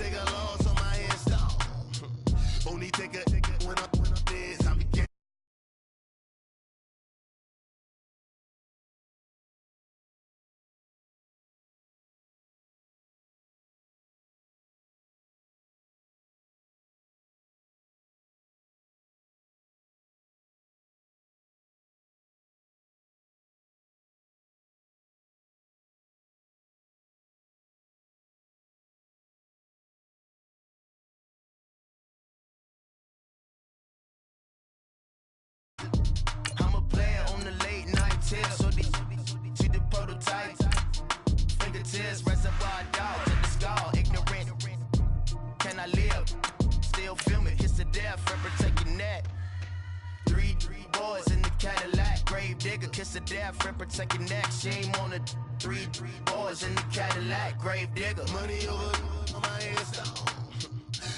take a loss on my install. Only take a when I'm dead. Time to get. I'm a player on the late night tier, so they see the prototype. Fingertips, reservoir dog to the skull. Ignorant, can I live? Still film it, hits the death, forever taking that. Three boys in the Cadillac, grave digger, kiss the death, forever taking that. Shame on the three boys in the Cadillac, grave digger. Money over on my install.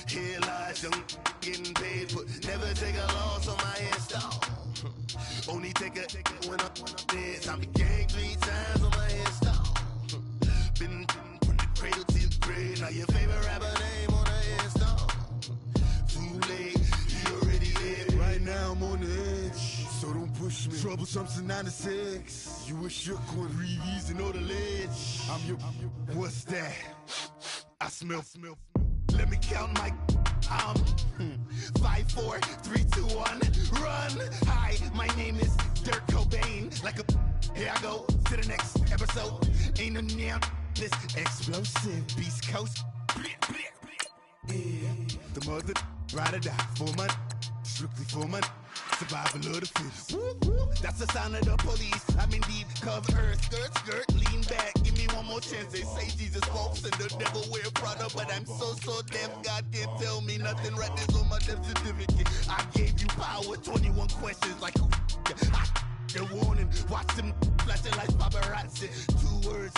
Here lies young, getting paid, but never take a loss on my install. Only take a when I'm dead. Time to gang 3 times on my install. Been from the cradle to the grave. Now your favorite rapper name on the install. Too late, you already dead. Right now I'm on the edge, so don't push me. Troublesome to 9 to 6. You a shook one, breathe easy, know the ledge. I'm your, what's that? I smell. Let me count my 5, 4, 3, 2, 1, run. Hi, my name is Dirk Cobain. Like a, here I go to the next episode. Ain't no damn this explosive Beast Coast. Yeah, the mother ride or die for money, strictly for money. Survival of the fittest. That's the sound of the police. I'm indeed cover earth, skirt, lean back. Give me one more chance. They say Jesus walks and the devil wear Prada, but I'm so deaf. God can't tell me nothing. Right there's on my death certificate. I gave you power. 21 questions like who? The warning. Watch them flashing like paparazzi. 2 words.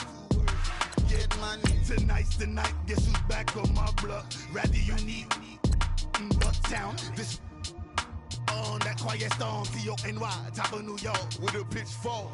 Get money. Tonight's the night. Guess who's back on my block? Rather you need Bucktown. This. On that quiet storm, T-O-N-Y, top of New York, with a pitchfork.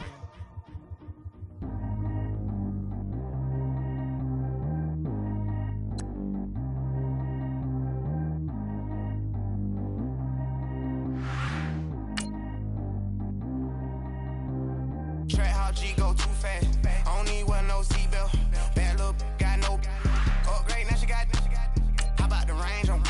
Track how G go too fast. I don't need wear no seatbelt. Bad little got no upgrade. Now she got. How about the range on?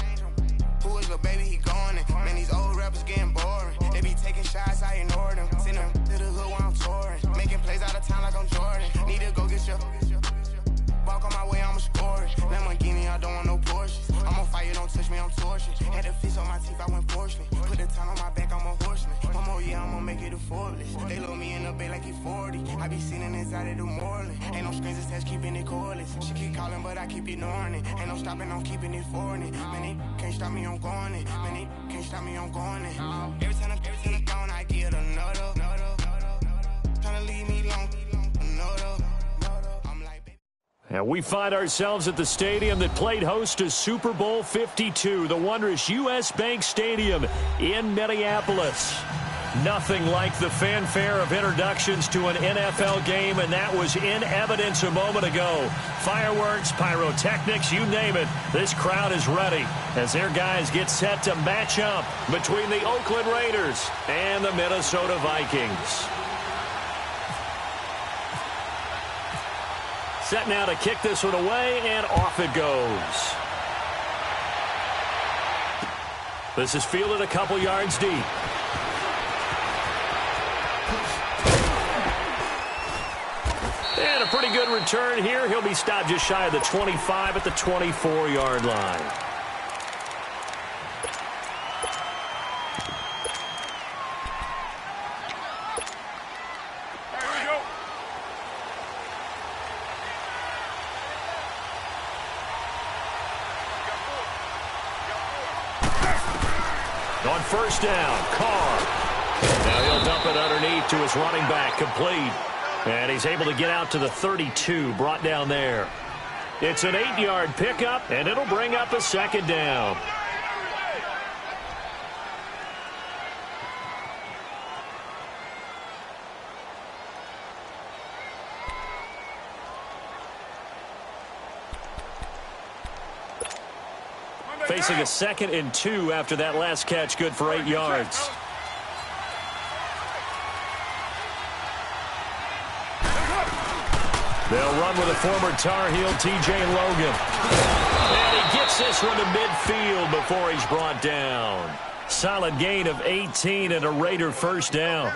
Who is the baby? He going in. Man, these old rappers getting boring. They be taking shots, I ignore them. Send them to the hood while I'm touring. Making plays out of town like I'm Jordan. Need to go get your. Walk on my way, I'ma score it. Lamborghini, I don't want no Porsches. I'm on fire, don't touch me, I'm torching. Had the fish on my teeth, I went porcelain. Put the town on my back, I'm a horseman. One more year, I'ma make it a Forbes. They load me in the bay like he 40. I be sitting inside of the Moreland. Ain't no screens attached, keeping it cordless. She keep calling, but I keep ignoring it. Ain't no stopping, I'm keeping it foreign it. Man, they can't stop me, I'm going it. Man, they can't stop me, I'm going it. Every time I'm gone, I get another. Tryna leave me long, another. And we find ourselves at the stadium that played host to Super Bowl 52, the wondrous U.S. Bank Stadium in Minneapolis. Nothing like the fanfare of introductions to an NFL game, and that was in evidence a moment ago. Fireworks, pyrotechnics, you name it. This crowd is ready as their guys get set to match up between the Oakland Raiders and the Minnesota Vikings. Set now to kick this one away, and off it goes. This is fielded a couple yards deep. And a pretty good return here. He'll be stopped just shy of the 25 at the 24-yard line. On first down, Carr. Now he'll dump it underneath to his running back, complete. And he's able to get out to the 32, brought down there. It's an 8-yard pickup, and it'll bring up a second down. Facing a 2nd and 2 after that last catch, good for 8 yards. They'll run with a former Tar Heel, T.J. Logan. And he gets this one to midfield before he's brought down. Solid gain of 18 and a Raider first down.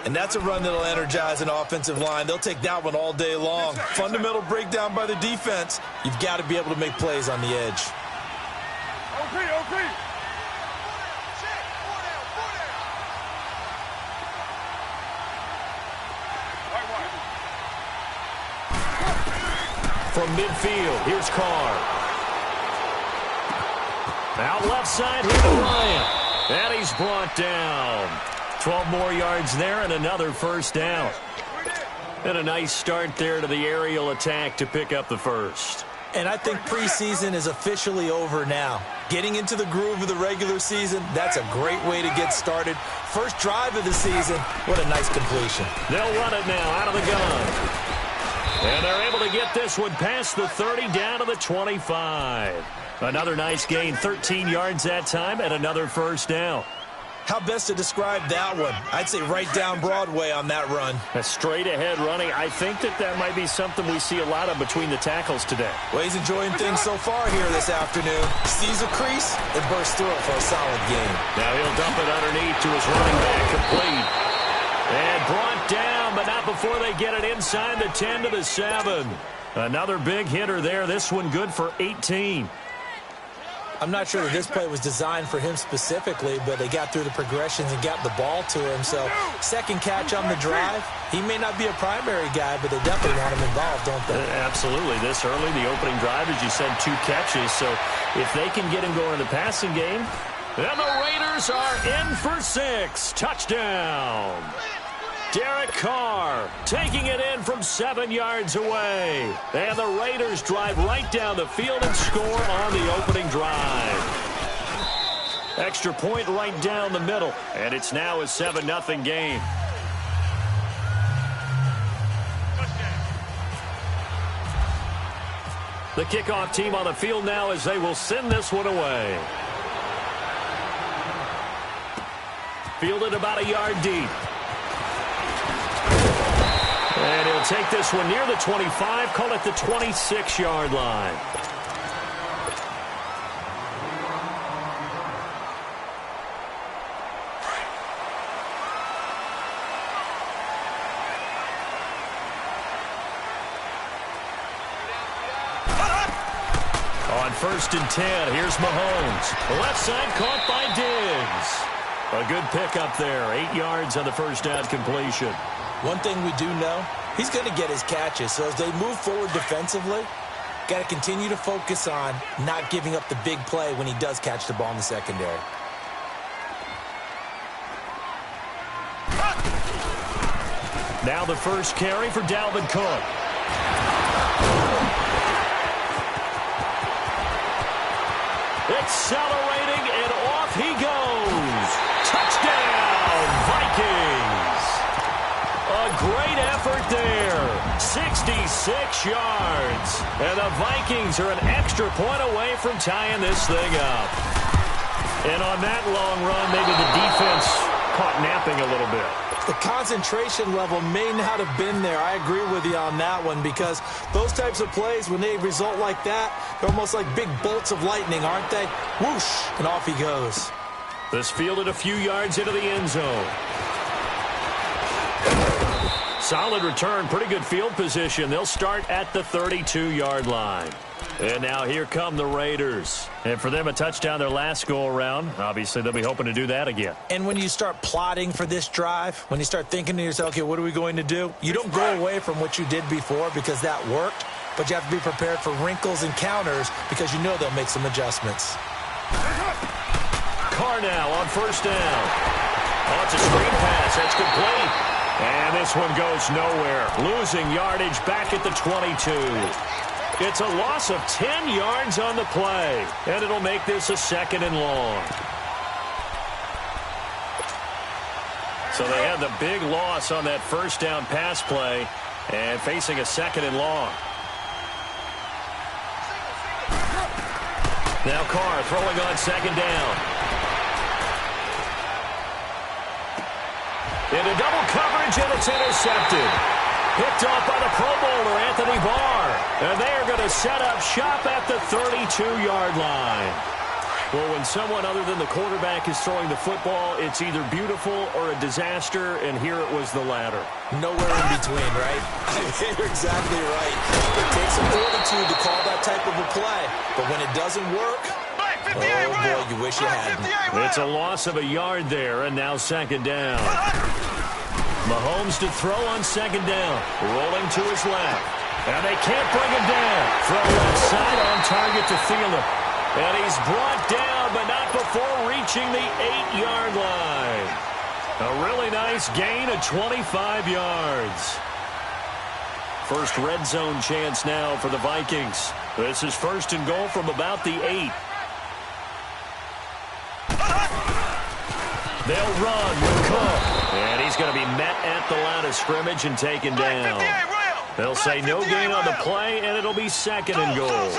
And that's a run that'll energize an offensive line. They'll take that one all day long. Fundamental breakdown by the defense. You've got to be able to make plays on the edge. From midfield, here's Carr. Out left side, here to Bryant. And he's brought down. 12 more yards there and another first down. And a nice start there to the aerial attack to pick up the first. And I think preseason is officially over now. Getting into the groove of the regular season, that's a great way to get started. First drive of the season, what a nice completion. They'll run it now out of the gun. And they're able to get this one past the 30 down to the 25. Another nice gain, 13 yards that time, and another first down. How best to describe that one? I'd say right down Broadway on that run. A straight-ahead running. I think that might be something we see a lot of between the tackles today. Well, he's enjoying things so far here this afternoon. Sees a crease and bursts through it for a solid gain. Now he'll dump it underneath to his running back, complete. And brought down, but not before they get it inside the 10 to the 7. Another big hitter there. This one good for 18. I'm not sure that this play was designed for him specifically, but they got through the progressions and got the ball to him. So, second catch on the drive. He may not be a primary guy, but they definitely want him involved, don't they? Absolutely. This early, the opening drive, as you said, 2 catches. So, if they can get him going in the passing game, and the Raiders are in for 6. Touchdown. Derek Carr taking it in from 7 yards away. And the Raiders drive right down the field and score on the opening drive. Extra point right down the middle. And it's now a 7-0 game. The kickoff team on the field now as they will send this one away. Fielded about a yard deep. And he'll take this one near the 25, call it the 26-yard line. On 1st and 10, here's Mahomes. Left side caught by Diggs. A good pickup there, 8 yards on the first down completion. One thing we do know, he's going to get his catches. So as they move forward defensively, got to continue to focus on not giving up the big play when he does catch the ball in the secondary. Now the first carry for Dalvin Cook. Accelerating, and off he goes. Touchdown, Vikings. A great effort there. 66 yards. And the Vikings are an extra point away from tying this thing up. And on that long run, maybe the defense caught napping a little bit. The concentration level may not have been there. I agree with you on that one, because those types of plays, when they result like that, they're almost like big bolts of lightning, aren't they? Whoosh, and off he goes. This fielded a few yards into the end zone. Solid return, pretty good field position. They'll start at the 32-yard line. And now here come the Raiders. And for them, a touchdown their last go-around. Obviously, they'll be hoping to do that again. And when you start plotting for this drive, when you start thinking to yourself, okay, what are we going to do? You don't go away from what you did before because that worked, but you have to be prepared for wrinkles and counters because you know they'll make some adjustments. Carr now on first down. Oh, it's a screen pass. That's complete. And this one goes nowhere. Losing yardage back at the 22. It's a loss of 10 yards on the play, and it'll make this a 2nd and long. So they had the big loss on that first down pass play and facing a 2nd and long. Now Carr throwing on second down. Into double coverage, and it's intercepted. Picked off by the Pro Bowler, Anthony Barr. And they are going to set up shop at the 32-yard line. Well, when someone other than the quarterback is throwing the football, it's either beautiful or a disaster, and here it was the latter. Nowhere in between, right? You're exactly right. It takes some fortitude to call that type of a play, but when it doesn't work, oh boy, you wish you hadn't. It's a loss of a yard there, and now second down. Mahomes to throw on second down, rolling to his left, and they can't bring him down. From left side on target to Thielen. And he's brought down, but not before reaching the 8-yard line. A really nice gain of 25 yards. First red zone chance now for the Vikings. This is first and goal from about the 8. They'll run with Cook. And he's going to be met at the line of scrimmage and taken down. They'll say no gain on the play, and it'll be second and goal.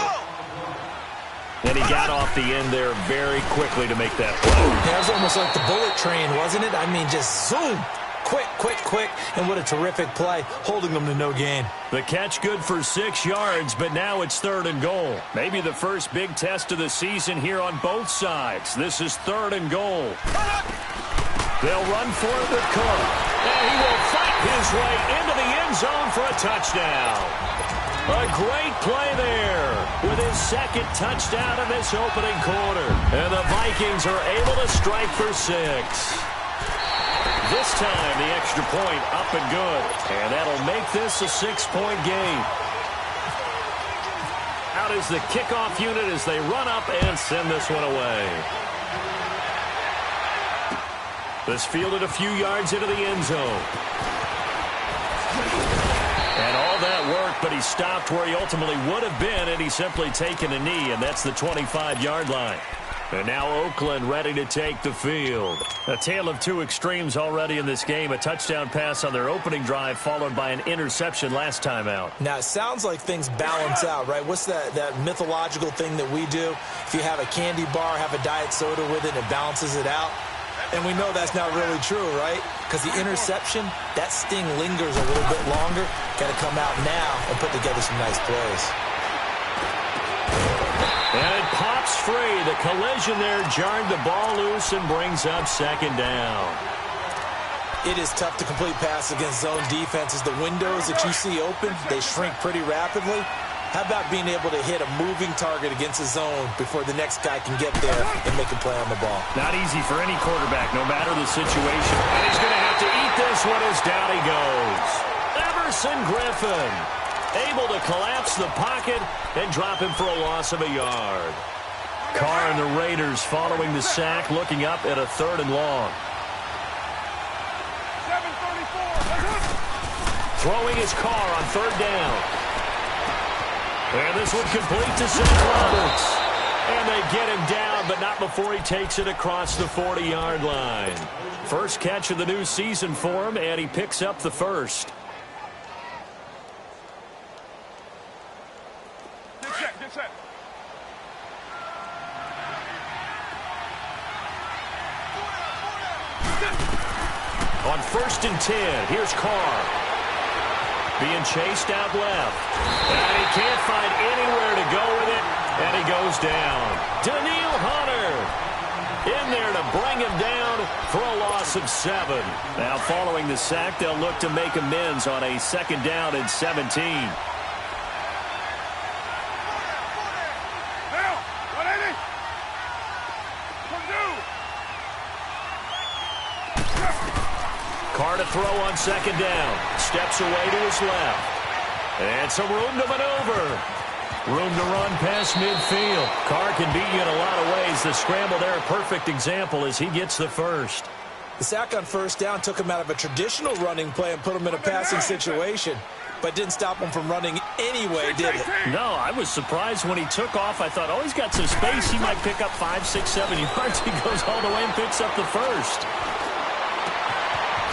And he got off the end there very quickly to make that play. That was almost like the bullet train, wasn't it? I mean, just zoom. Quick, quick, quick. And what a terrific play, holding them to no gain. The catch good for 6 yards, but now it's third and goal. Maybe the first big test of the season here on both sides. This is third and goal. They'll run for it with Cook. And he will fight his way into the end zone for a touchdown. A great play there with his second touchdown in this opening quarter. And the Vikings are able to strike for 6. This time, the extra point up and good. And that'll make this a 6-point game. Out is the kickoff unit as they run up and send this one away. This fielded a few yards into the end zone. And all that worked, but he stopped where he ultimately would have been, and he's simply taken a knee, and that's the 25-yard line. And now Oakland ready to take the field. A tale of two extremes already in this game. A touchdown pass on their opening drive, followed by an interception last time out. Now, it sounds like things balance out, right? What's that mythological thing that we do? If you have a candy bar, have a diet soda with it, it balances it out. And we know that's not really true, right? Because the interception, that sting lingers a little bit longer. Got to come out now and put together some nice plays. And it pops free. The collision there jarred the ball loose and brings up second down. It is tough to complete pass against zone defenses. The windows that you see open, they shrink pretty rapidly. How about being able to hit a moving target against a zone before the next guy can get there and make a play on the ball? Not easy for any quarterback, no matter the situation. And he's going to have to eat this one as down he goes. Everson Griffin able to collapse the pocket and drop him for a loss of a yard. Carr and the Raiders following the sack, looking up at a third and long. Throwing his Carr on third down. And this one complete to Zach Roberts. And they get him down, but not before he takes it across the 40-yard line. First catch of the new season for him, and he picks up the first. Get set. On first and 10, here's Carr. Being chased out left. And he can't find anywhere to go with it. And he goes down. Daniil Hunter in there to bring him down for a loss of 7. Now following the sack, they'll look to make amends on a second down and 17. Carr to throw on second down. Steps away to his left. And some room to maneuver. Room to run past midfield. Carr can beat you in a lot of ways. The scramble there, a perfect example as he gets the first. The sack on first down took him out of a traditional running play and put him in a passing situation, but didn't stop him from running anyway, did it? No, I was surprised when he took off. I thought, oh, he's got some space. He might pick up 5, 6, 7 yards. He goes all the way and picks up the first.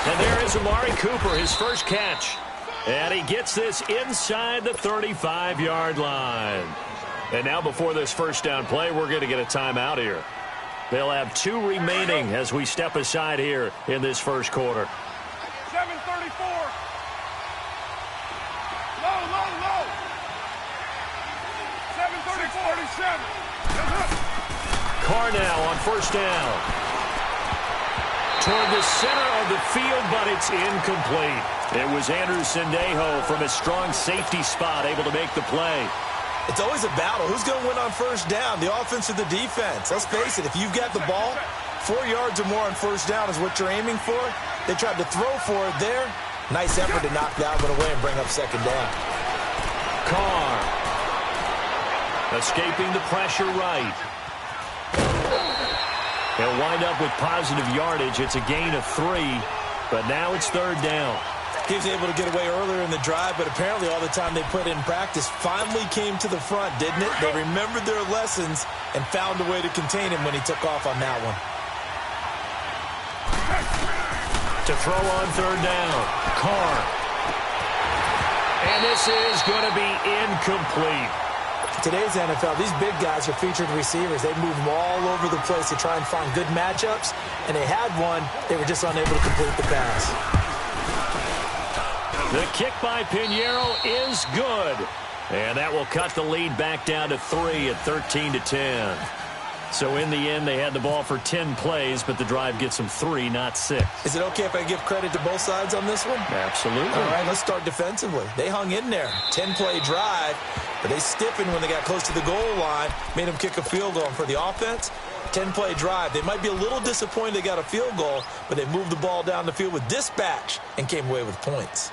And there is Amari Cooper, his first catch. And he gets this inside the 35-yard line. And now before this first down play, we're going to get a timeout here. They'll have 2 remaining as we step aside here in this first quarter. 7:34. Low. 7:37. Carr now on first down. Toward the center of the field, but it's incomplete. It was Andrew Sendejo from a strong safety spot able to make the play. It's always a battle. Who's going to win on first down, the offense or the defense? Let's face it, if you've got the ball, 4 yards or more on first down is what you're aiming for. They tried to throw for it there. Nice effort to knock that one away and bring up second down. Carr escaping the pressure right. He'll wind up with positive yardage. It's a gain of 3, but now it's third down. He was able to get away earlier in the drive, but apparently all the time they put in practice finally came to the front, didn't it? They remembered their lessons and found a way to contain him when he took off on that one. To throw on third down, Carr. And this is going to be incomplete. Today's NFL, these big guys are featured receivers. They move them all over the place to try and find good matchups, and they had one. They were just unable to complete the pass. The kick by Pinheiro is good. And that will cut the lead back down to 3 at 13-10. So in the end, they had the ball for 10 plays, but the drive gets them 3, not 6. Is it okay if I give credit to both sides on this one? Absolutely. All right, let's start defensively. They hung in there. 10-play drive, but they stiffened when they got close to the goal line, made them kick a field goal. And for the offense, 10-play drive. They might be a little disappointed they got a field goal, but they moved the ball down the field with dispatch and came away with points.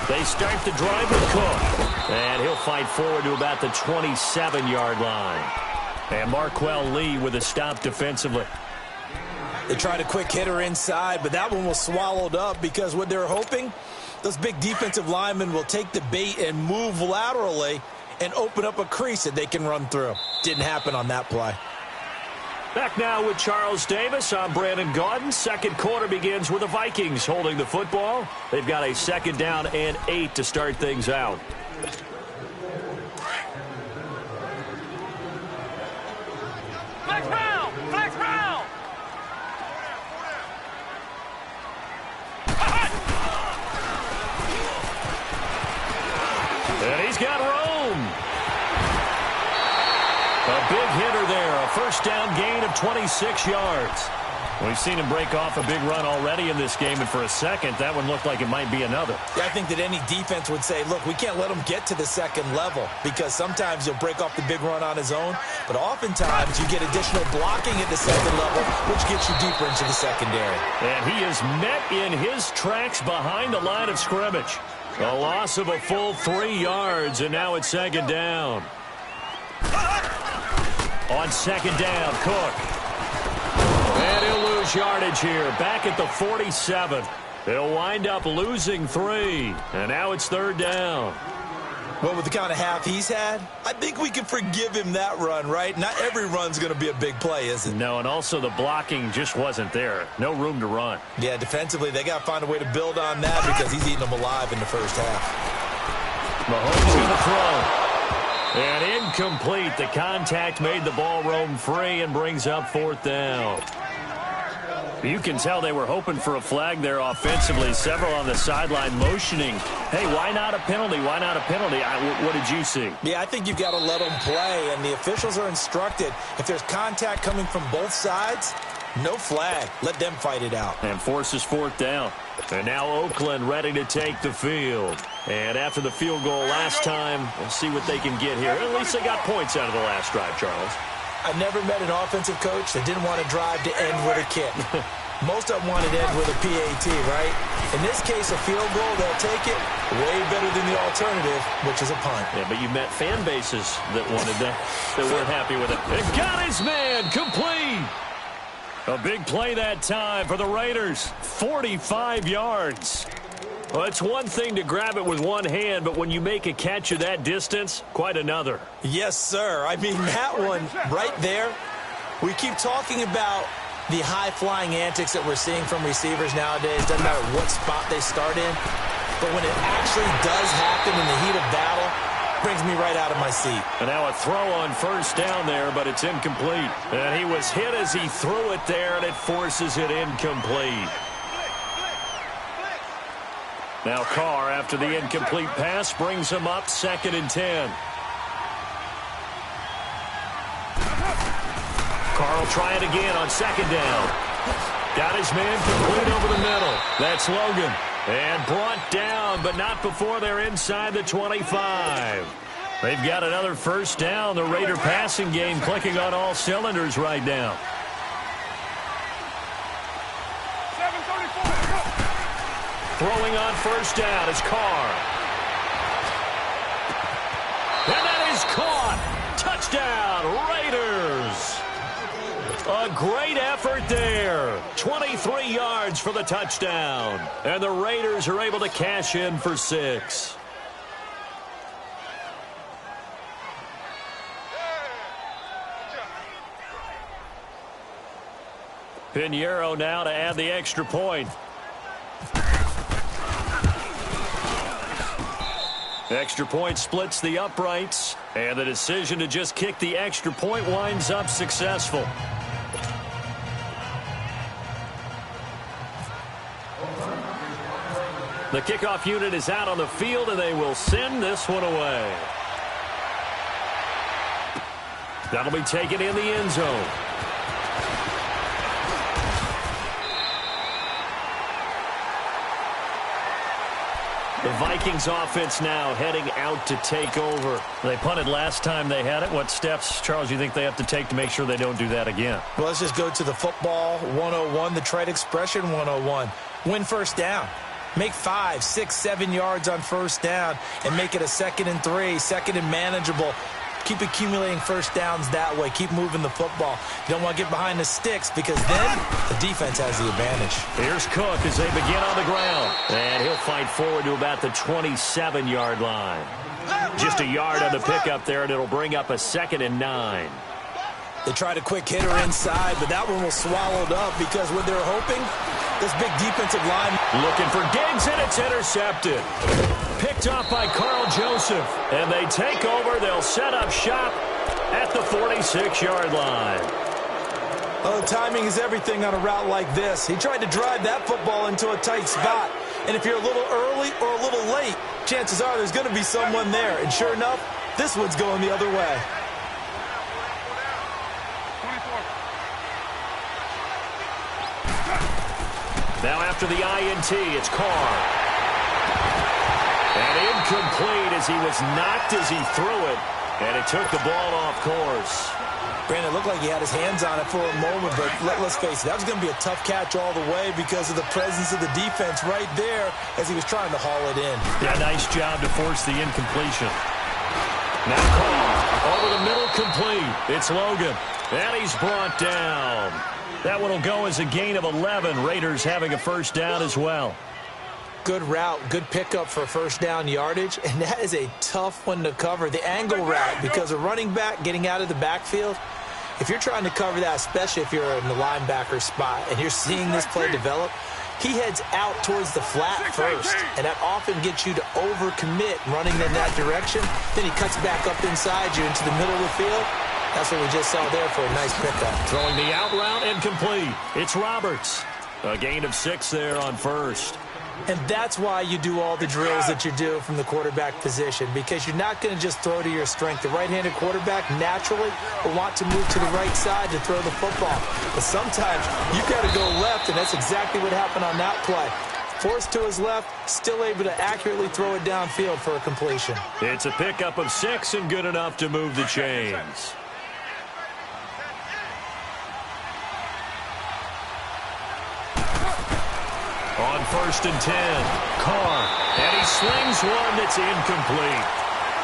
They start the drive with Cook. And he'll fight forward to about the 27-yard line. And Marquell Lee with a stop defensively. They tried a quick hitter inside, but that one was swallowed up because what they're hoping, those big defensive linemen will take the bait and move laterally and open up a crease that they can run through. Didn't happen on that play. Back now with Charles Davis. I'm Brandon Gaudin. Second quarter begins with the Vikings holding the football. They've got a 2nd down and 8 to start things out. Flex round! Flex round! And he's got room. A big hitter there. A first down gain of 26 yards. We've seen him break off a big run already in this game, and for a second, that one looked like it might be another. Yeah, I think that any defense would say, look, we can't let him get to the second level because sometimes he'll break off the big run on his own, but oftentimes you get additional blocking at the second level, which gets you deeper into the secondary. And he is met in his tracks behind the line of scrimmage. A loss of a full 3 yards, and now it's 2nd down. On 2nd down, Cook. And he'll lose yardage here. Back at the 47. He'll wind up losing 3. And now it's 3rd down. Well, with the kind of half he's had, I think we can forgive him that run, right? Not every run's going to be a big play, is it? No, and also the blocking just wasn't there. No room to run. Yeah, defensively, they got to find a way to build on that because he's eating them alive in the first half. Mahomes going to throw. And incomplete. The contact made the ball roam free and brings up 4th down. You can tell they were hoping for a flag there offensively. Several on the sideline motioning. Hey, why not a penalty? Why not a penalty? What did you see? Yeah, I think you've got to let them play, and the officials are instructed. If there's contact coming from both sides, no flag. Let them fight it out. And forces 4th down. And now Oakland ready to take the field. And after the field goal last time, we'll see what they can get here. At least they got points out of the last drive, Charles. I never met an offensive coach that didn't want to drive to end with a kick. Most of them wanted to end with a PAT, right? In this case, a field goal, they'll take it way better than the alternative, which is a punt. Yeah, but you met fan bases that wanted that weren't happy with it. It got his man complete. A big play that time for the Raiders. 45 yards. Well, it's one thing to grab it with one hand, but when you make a catch of that distance, quite another. Yes, sir. I mean, that one right there, we keep talking about the high-flying antics that we're seeing from receivers nowadays. Doesn't matter what spot they start in. But when it actually does happen in the heat of battle, brings me right out of my seat. And now a throw on first down there, but it's incomplete. And he was hit as he threw it there, and it forces it incomplete. Now Carr, after the incomplete pass, brings him up 2nd and 10. Carr will try it again on 2nd down. Got his man complete over the middle. That's Logan. And brought down, but not before they're inside the 25. They've got another first down. The Raider passing game clicking on all cylinders right now. 7:34. Throwing on first down is Carr. And that is caught. Touchdown, Raiders. A great effort there. 23 yards for the touchdown. And the Raiders are able to cash in for 6. Pinheiro now to add the extra point. Extra point splits the uprights. And the decision to just kick the extra point winds up successful. The kickoff unit is out on the field, and they will send this one away. That'll be taken in the end zone. The Vikings offense now heading out to take over. They punted last time they had it. What steps, Charles, you think they have to take to make sure they don't do that again? Well, let's just go to the football 101, the trade expression 101. Win first down. Make 5, 6, 7 yards on first down and make it a 2nd and 3, 2nd and manageable. Keep accumulating first downs that way. Keep moving the football. You don't want to get behind the sticks because then the defense has the advantage. Here's Cook as they begin on the ground. And he'll fight forward to about the 27-yard line. Just a yard on the pickup there, and it'll bring up a 2nd and 9. They tried a quick hitter inside, but that one was swallowed up because what they're hoping, this big defensive line. Looking for Diggs, and it's intercepted. Picked off by Carl Joseph. And they take over. They'll set up shop at the 46-yard line. Oh, timing is everything on a route like this. He tried to drive that football into a tight spot. And if you're a little early or a little late, chances are there's going to be someone there. And sure enough, this one's going the other way. Now after the INT, it's Carr. And incomplete as he was knocked as he threw it. And it took the ball off course. Brandon, it looked like he had his hands on it for a moment, but let's face it, that was going to be a tough catch all the way because of the presence of the defense right there as he was trying to haul it in. Yeah, nice job to force the incompletion. Now Carr over the middle, complete. It's Logan. And he's brought down. That one will go as a gain of 11. Raiders having a first down as well. Good route, good pickup for first down yardage, and that is a tough one to cover. The angle route, because a running back getting out of the backfield, if you're trying to cover that, especially if you're in the linebacker spot and you're seeing this play develop, he heads out towards the flat first, and that often gets you to overcommit running in that direction. Then he cuts back up inside you into the middle of the field. That's what we just saw there for a nice pickup. Throwing the out route, incomplete. It's Roberts. A gain of 6 there on first. And that's why you do all the drills that you do from the quarterback position, because you're not going to just throw to your strength. The right-handed quarterback naturally will want to move to the right side to throw the football. But sometimes you've got to go left, and that's exactly what happened on that play. Forced to his left, still able to accurately throw it downfield for a completion. It's a pickup of 6 and good enough to move the chains. On 1st and 10, Carr, and he slings one that's incomplete.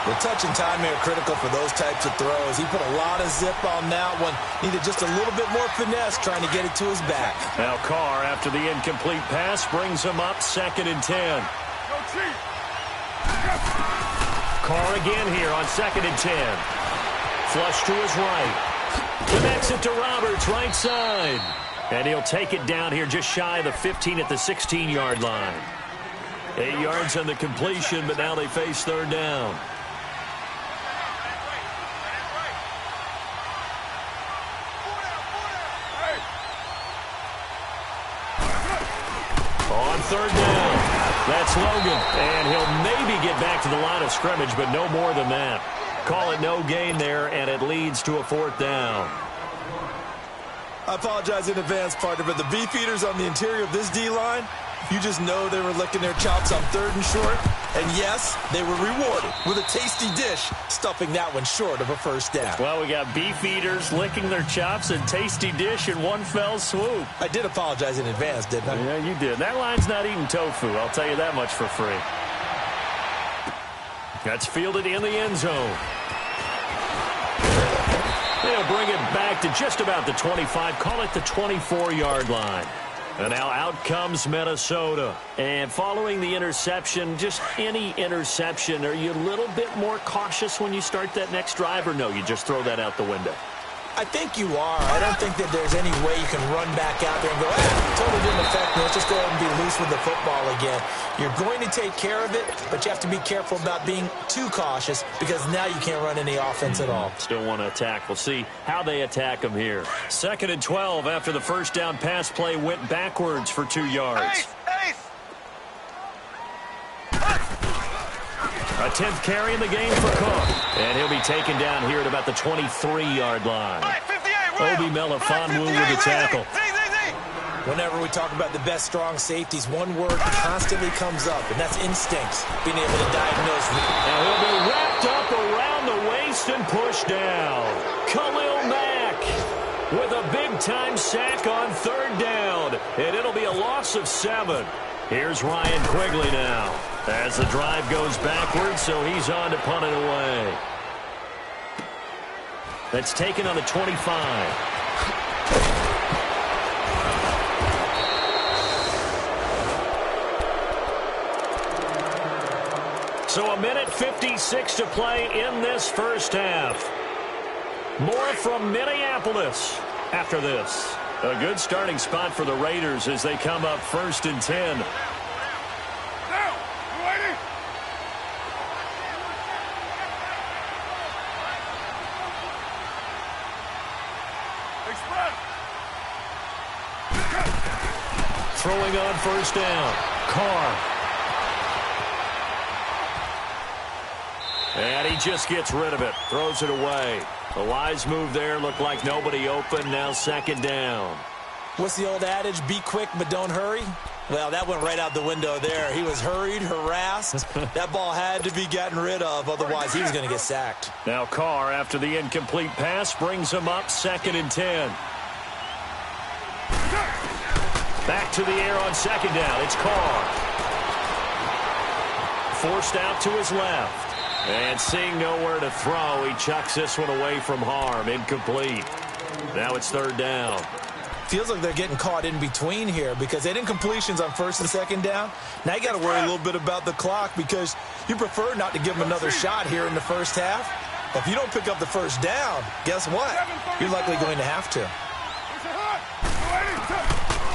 The touch and timing are critical for those types of throws. He put a lot of zip on that one. Needed just a little bit more finesse trying to get it to his back. Now Carr, after the incomplete pass, brings him up 2nd and 10. Carr again here on 2nd and 10. Flush to his right. Connects it to Roberts, right side. And he'll take it down here just shy of the 15 at the 16-yard line. 8 yards on the completion, but now they face 3rd down. On 3rd down, that's Logan. And he'll maybe get back to the line of scrimmage, but no more than that. Call it no gain there, and it leads to a 4th down. I apologize in advance, partner, but the beefeaters on the interior of this D-line, you just know they were licking their chops on 3rd and short. And yes, they were rewarded with a tasty dish, stuffing that one short of a 1st down. Well, we got beefeaters licking their chops and tasty dish in one fell swoop. I did apologize in advance, didn't I? Yeah, you did. That line's not eating tofu, I'll tell you that much for free. That's fielded in the end zone. They'll bring it back to just about the 25, call it the 24-yard line. And now out comes Minnesota. And following the interception, just any interception, are you a little bit more cautious when you start that next drive, or no, you just throw that out the window? I think you are. I don't think that there's any way you can run back out there and go, totally didn't affect me. Let's just go ahead and be loose with the football again. You're going to take care of it, but you have to be careful about being too cautious because now you can't run any offense at all. Still want to attack. We'll see how they attack them here. 2nd and 12 after the 1st down pass play went backwards for 2 yards. A 10th carry in the game for Cook. And he'll be taken down here at about the 23-yard line. Obi Melifonwu with the tackle. Whenever we talk about the best strong safeties, one word constantly comes up, and that's instincts, being able to diagnose. And he'll be wrapped up around the waist and pushed down. Khalil Mack with a big-time sack on 3rd down. And it'll be a loss of 7. Here's Ryan Quigley now as the drive goes backwards, so he's on to punt it away. That's taken on the 25. So 1:56 to play in this 1st half. More from Minneapolis after this. A good starting spot for the Raiders as they come up 1st and 10. Throwing on 1st down. Carr. And he just gets rid of it. Throws it away. A wise move there. Looked like nobody open. Now 2nd down. What's the old adage? Be quick, but don't hurry. Well, that went right out the window there. He was hurried, harassed. That ball had to be gotten rid of. Otherwise, he was going to get sacked. Now Carr, after the incomplete pass, brings him up 2nd and 10. Back to the air on 2nd down. It's Carr. Forced out to his left. And seeing nowhere to throw, he chucks this one away from harm. Incomplete. Now it's 3rd down. Feels like they're getting caught in between here because they did incompletions on 1st and 2nd down. Now you got to worry a little bit about the clock because you prefer not to give them another shot here in the 1st half. If you don't pick up the 1st down, guess what? You're likely going to have to.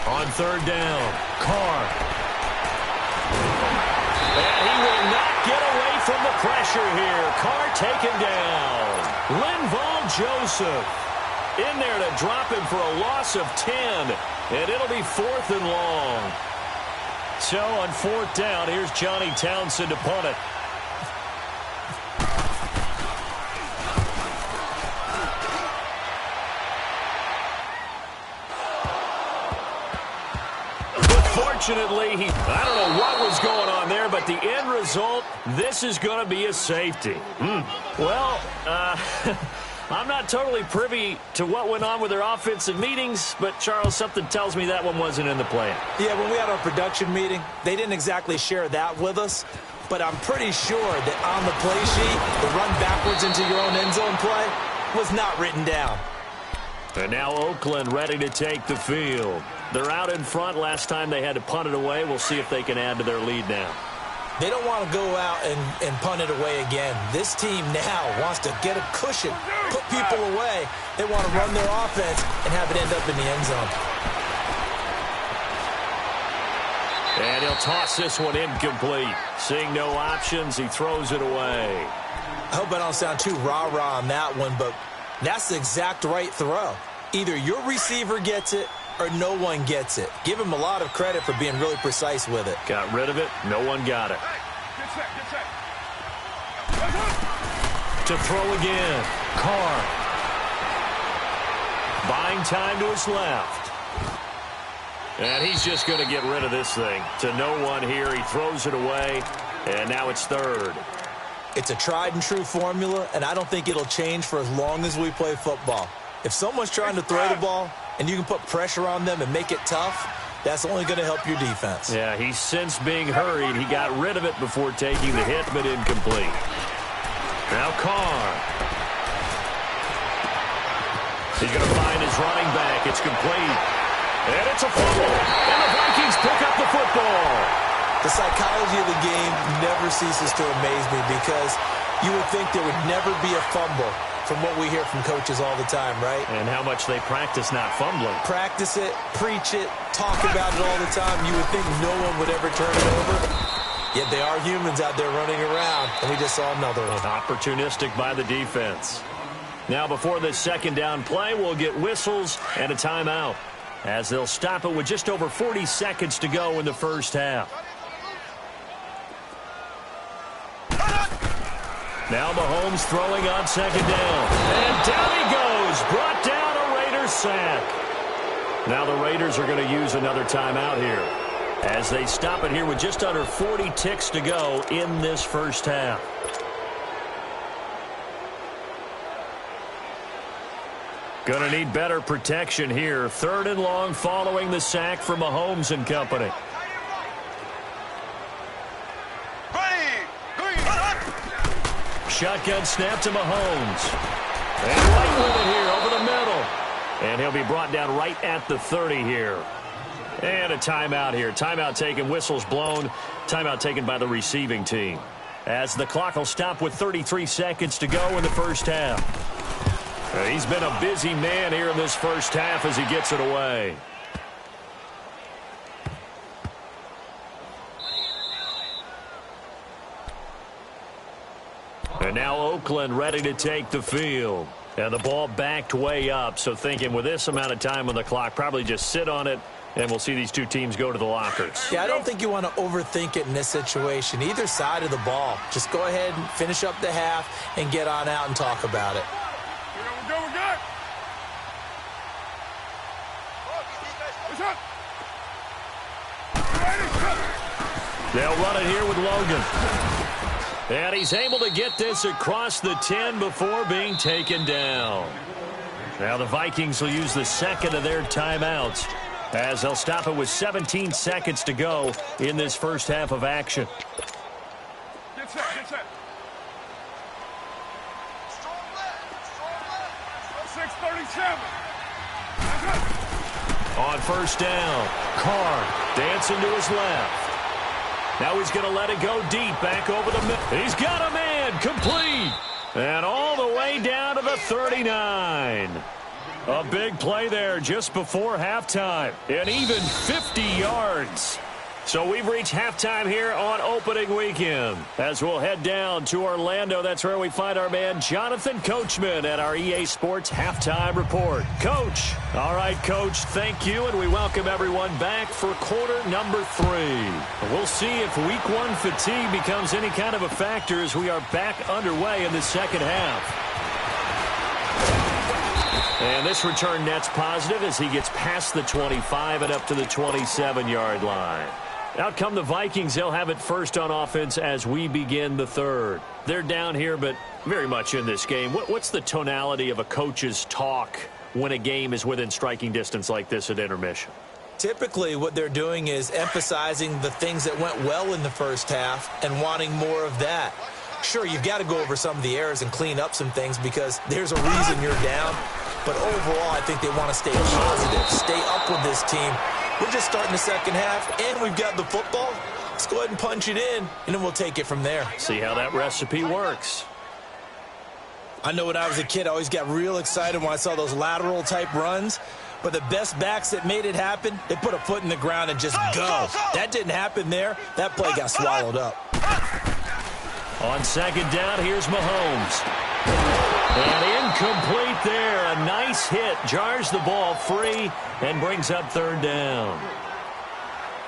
On 3rd down, Carr. And he will not get away from the pressure here. Carr taken down. Linval Joseph in there to drop him for a loss of 10. And it'll be 4th and long. So on 4th down, here's Johnny Townsend to punt it. Fortunately, I don't know what was going on there, but the end result, this is going to be a safety. Well, I'm not totally privy to what went on with their offensive meetings, but, Charles, something tells me that one wasn't in the plan. Yeah, when we had our production meeting, they didn't exactly share that with us, but I'm pretty sure that on the play sheet, the run backwards into your own end zone play was not written down. And now Oakland ready to take the field. They're out in front. Last time they had to punt it away. We'll see if they can add to their lead now. They don't want to go out and punt it away again. This team now wants to get a cushion, put people away. They want to run their offense and have it end up in the end zone. And he'll toss this one incomplete. Seeing no options, he throws it away. I hope I don't sound too rah-rah on that one, but that's the exact right throw. Either your receiver gets it or no one gets it. Give him a lot of credit for being really precise with it. Got rid of it. No one got it. Get set. To throw again. Carr. Buying time to his left. And he's just going to get rid of this thing. To no one here. He throws it away. And now it's third. It's a tried and true formula, and I don't think it'll change for as long as we play football. If someone's trying to throw the ball and you can put pressure on them and make it tough, that's only going to help your defense. Yeah, he's since being hurried. He got rid of it before taking the hit, but incomplete. Now Carr. He's going to find his running back. It's complete. And it's a fumble. And the Vikings pick up the football. The psychology of the game never ceases to amaze me because you would think there would never be a fumble from what we hear from coaches all the time, right? And how much they practice not fumbling. Practice it, preach it, talk about it all the time. You would think no one would ever turn it over. Yet they are humans out there running around, and we just saw another one. Opportunistic by the defense. Now before this second down play, we'll get whistles and a timeout as they'll stop it with just over 40 seconds to go in the first half. Now Mahomes throwing on second down. And down he goes. Brought down a Raiders sack. Now the Raiders are going to use another timeout here as they stop it here with just under 40 ticks to go in this first half. Going to need better protection here. Third and long following the sack from Mahomes and company. Shotgun snap to Mahomes. And right with it here over the middle. And he'll be brought down right at the 30 here. And a timeout here. Timeout taken, whistles blown. Timeout taken by the receiving team. As the clock will stop with 33 seconds to go in the first half. He's been a busy man here in this first half as he gets it away. And now Oakland ready to take the field. And the ball backed way up. So thinking with this amount of time on the clock, probably just sit on it, and we'll see these two teams go to the lockers. Yeah, I don't think you want to overthink it in this situation. Either side of the ball. Just go ahead and finish up the half and get on out and talk about it. We're good. They'll run it here with Logan. And he's able to get this across the 10 before being taken down. Now the Vikings will use the second of their timeouts as they'll stop it with 17 seconds to go in this first half of action. Get set. 6:37. On first down, Carr dancing to his left. Now he's going to let it go deep, back over the middle. He's got a man, complete. And all the way down to the 39. A big play there just before halftime. And even 50 yards. So we've reached halftime here on opening weekend. As we'll head down to Orlando, that's where we find our man Jonathan Coachman at our EA Sports Halftime Report. Coach. All right, Coach, thank you, and we welcome everyone back for quarter number 3. We'll see if week 1 fatigue becomes any kind of a factor as we are back underway in the second half. And this return net's positive as he gets past the 25 and up to the 27-yard line. Out come the Vikings. They'll have it first on offense as we begin the third. They're down here, but very much in this game. What's the tonality of a coach's talk when a game is within striking distance like this at intermission? Typically, what they're doing is emphasizing the things that went well in the first half and wanting more of that. Sure, you've got to go over some of the errors and clean up some things because there's a reason you're down. But overall, I think they want to stay positive, stay up with this team. We're just starting the second half, and we've got the football. Let's go ahead and punch it in, and then we'll take it from there. See how that recipe works. I know when I was a kid, I always got real excited when I saw those lateral-type runs. But the best backs that made it happen, they put a foot in the ground and just go. That didn't happen there. That play got swallowed up. On second down, here's Mahomes. And incomplete there. A nice hit. Jars the ball free and brings up third down.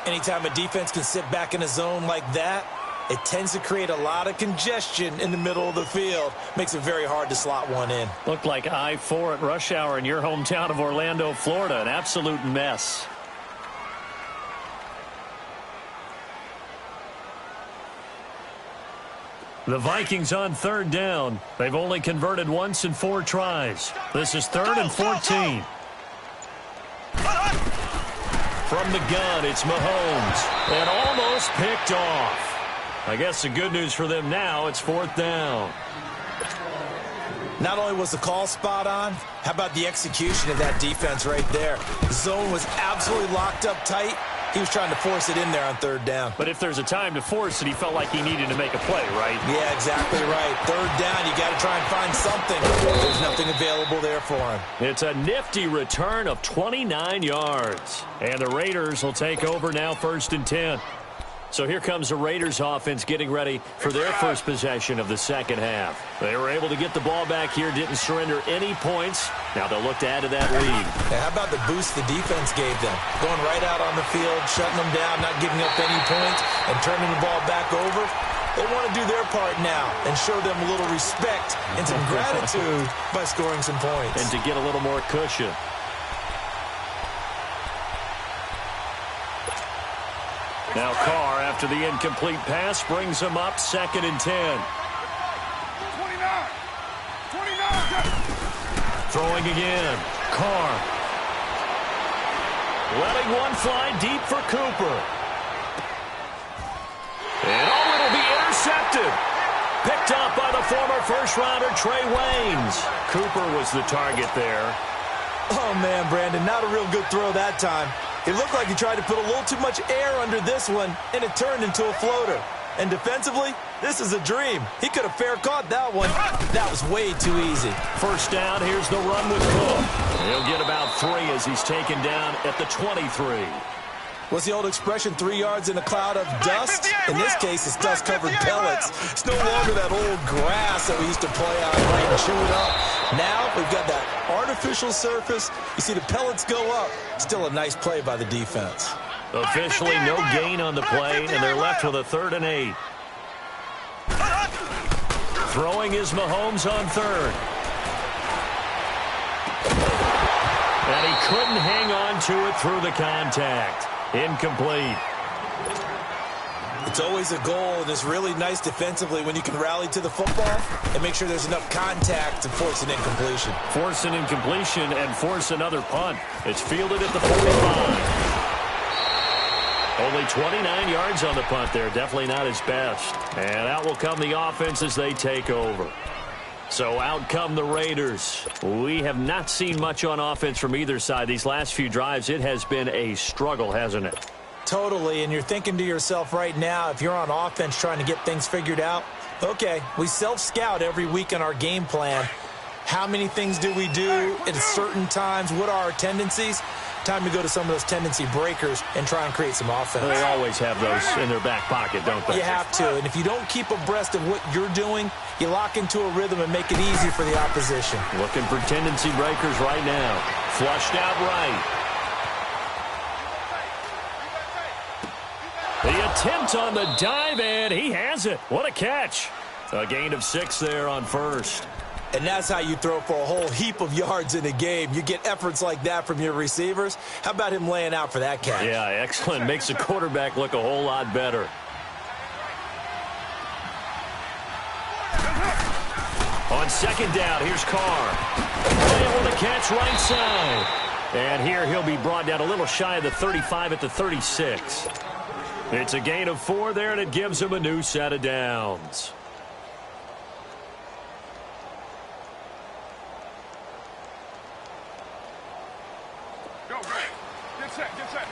Anytime a defense can sit back in a zone like that, it tends to create a lot of congestion in the middle of the field. Makes it very hard to slot one in. Looked like I-4 at rush hour in your hometown of Orlando, Florida. An absolute mess. The Vikings on third down. They've only converted once in 4 tries. This is 3rd and 14. From the gun, it's Mahomes. And almost picked off. I guess the good news for them now, it's 4th down. Not only was the call spot on, how about the execution of that defense right there? The zone was absolutely locked up tight. He was trying to force it in there on third down. But if there's a time to force it, he felt like he needed to make a play, right? Yeah, exactly right. Third down, you got to try and find something. There's nothing available there for him. It's a nifty return of 29 yards. And the Raiders will take over now 1st and 10. So here comes the Raiders offense getting ready for their first possession of the second half. They were able to get the ball back here, didn't surrender any points. Now they'll look to add to that lead. Now, how about the boost the defense gave them? Going right out on the field, shutting them down, not giving up any points, and turning the ball back over. They want to do their part now and show them a little respect and some gratitude by scoring some points. And to get a little more cushion. Now Carr, after the incomplete pass, brings him up 2nd and 10. 29. Throwing again. Carr. Letting one fly deep for Cooper. And it'll be intercepted. Picked up by the former first-rounder Trey Waynes. Cooper was the target there. Oh, man, Brandon, not a real good throw that time. It looked like he tried to put a little too much air under this one, and it turned into a floater. And defensively, this is a dream. He could have fair caught that one. That was way too easy. First down, here's the run with Cook. He'll get about 3 as he's taken down at the 23. What's the old expression, 3 yards in a cloud of dust? In this case, it's dust-covered pellets. It's no longer that old grass that we used to play on, right, and chew it up. Now we've got that artificial surface. You see the pellets go up. Still a nice play by the defense. Officially no gain on the play, and they're left with a 3rd and 8. Throwing is Mahomes on 3rd. And he couldn't hang on to it through the contact. Incomplete. It's always a goal, and it's really nice defensively when you can rally to the football and make sure there's enough contact to force an incompletion. Force an incompletion and force another punt. It's fielded at the 45. Only 29 yards on the punt there. Definitely not his best. And out will come the offense as they take over. So out come the Raiders. We have not seen much on offense from either side. These last few drives, it has been a struggle, hasn't it? Totally, and you're thinking to yourself right now, if you're on offense trying to get things figured out, okay, we self-scout every week in our game plan. How many things do we do at certain times? What are our tendencies? Time to go to some of those tendency breakers and try and create some offense. They always have those in their back pocket, don't they? You have to, and if you don't keep abreast of what you're doing, you lock into a rhythm and make it easy for the opposition. Looking for tendency breakers right now. Flushed out right. The attempt on the dive, and he has it. What a catch. A gain of 6 there on 1st. And that's how you throw for a whole heap of yards in a game. You get efforts like that from your receivers. How about him laying out for that catch? Yeah, excellent. Makes the quarterback look a whole lot better. On 2nd down, here's Carr. Able to catch right side. And here he'll be brought down a little shy of the 35 at the 36. It's a gain of 4 there, and it gives him a new set of downs. Go, get set, get set.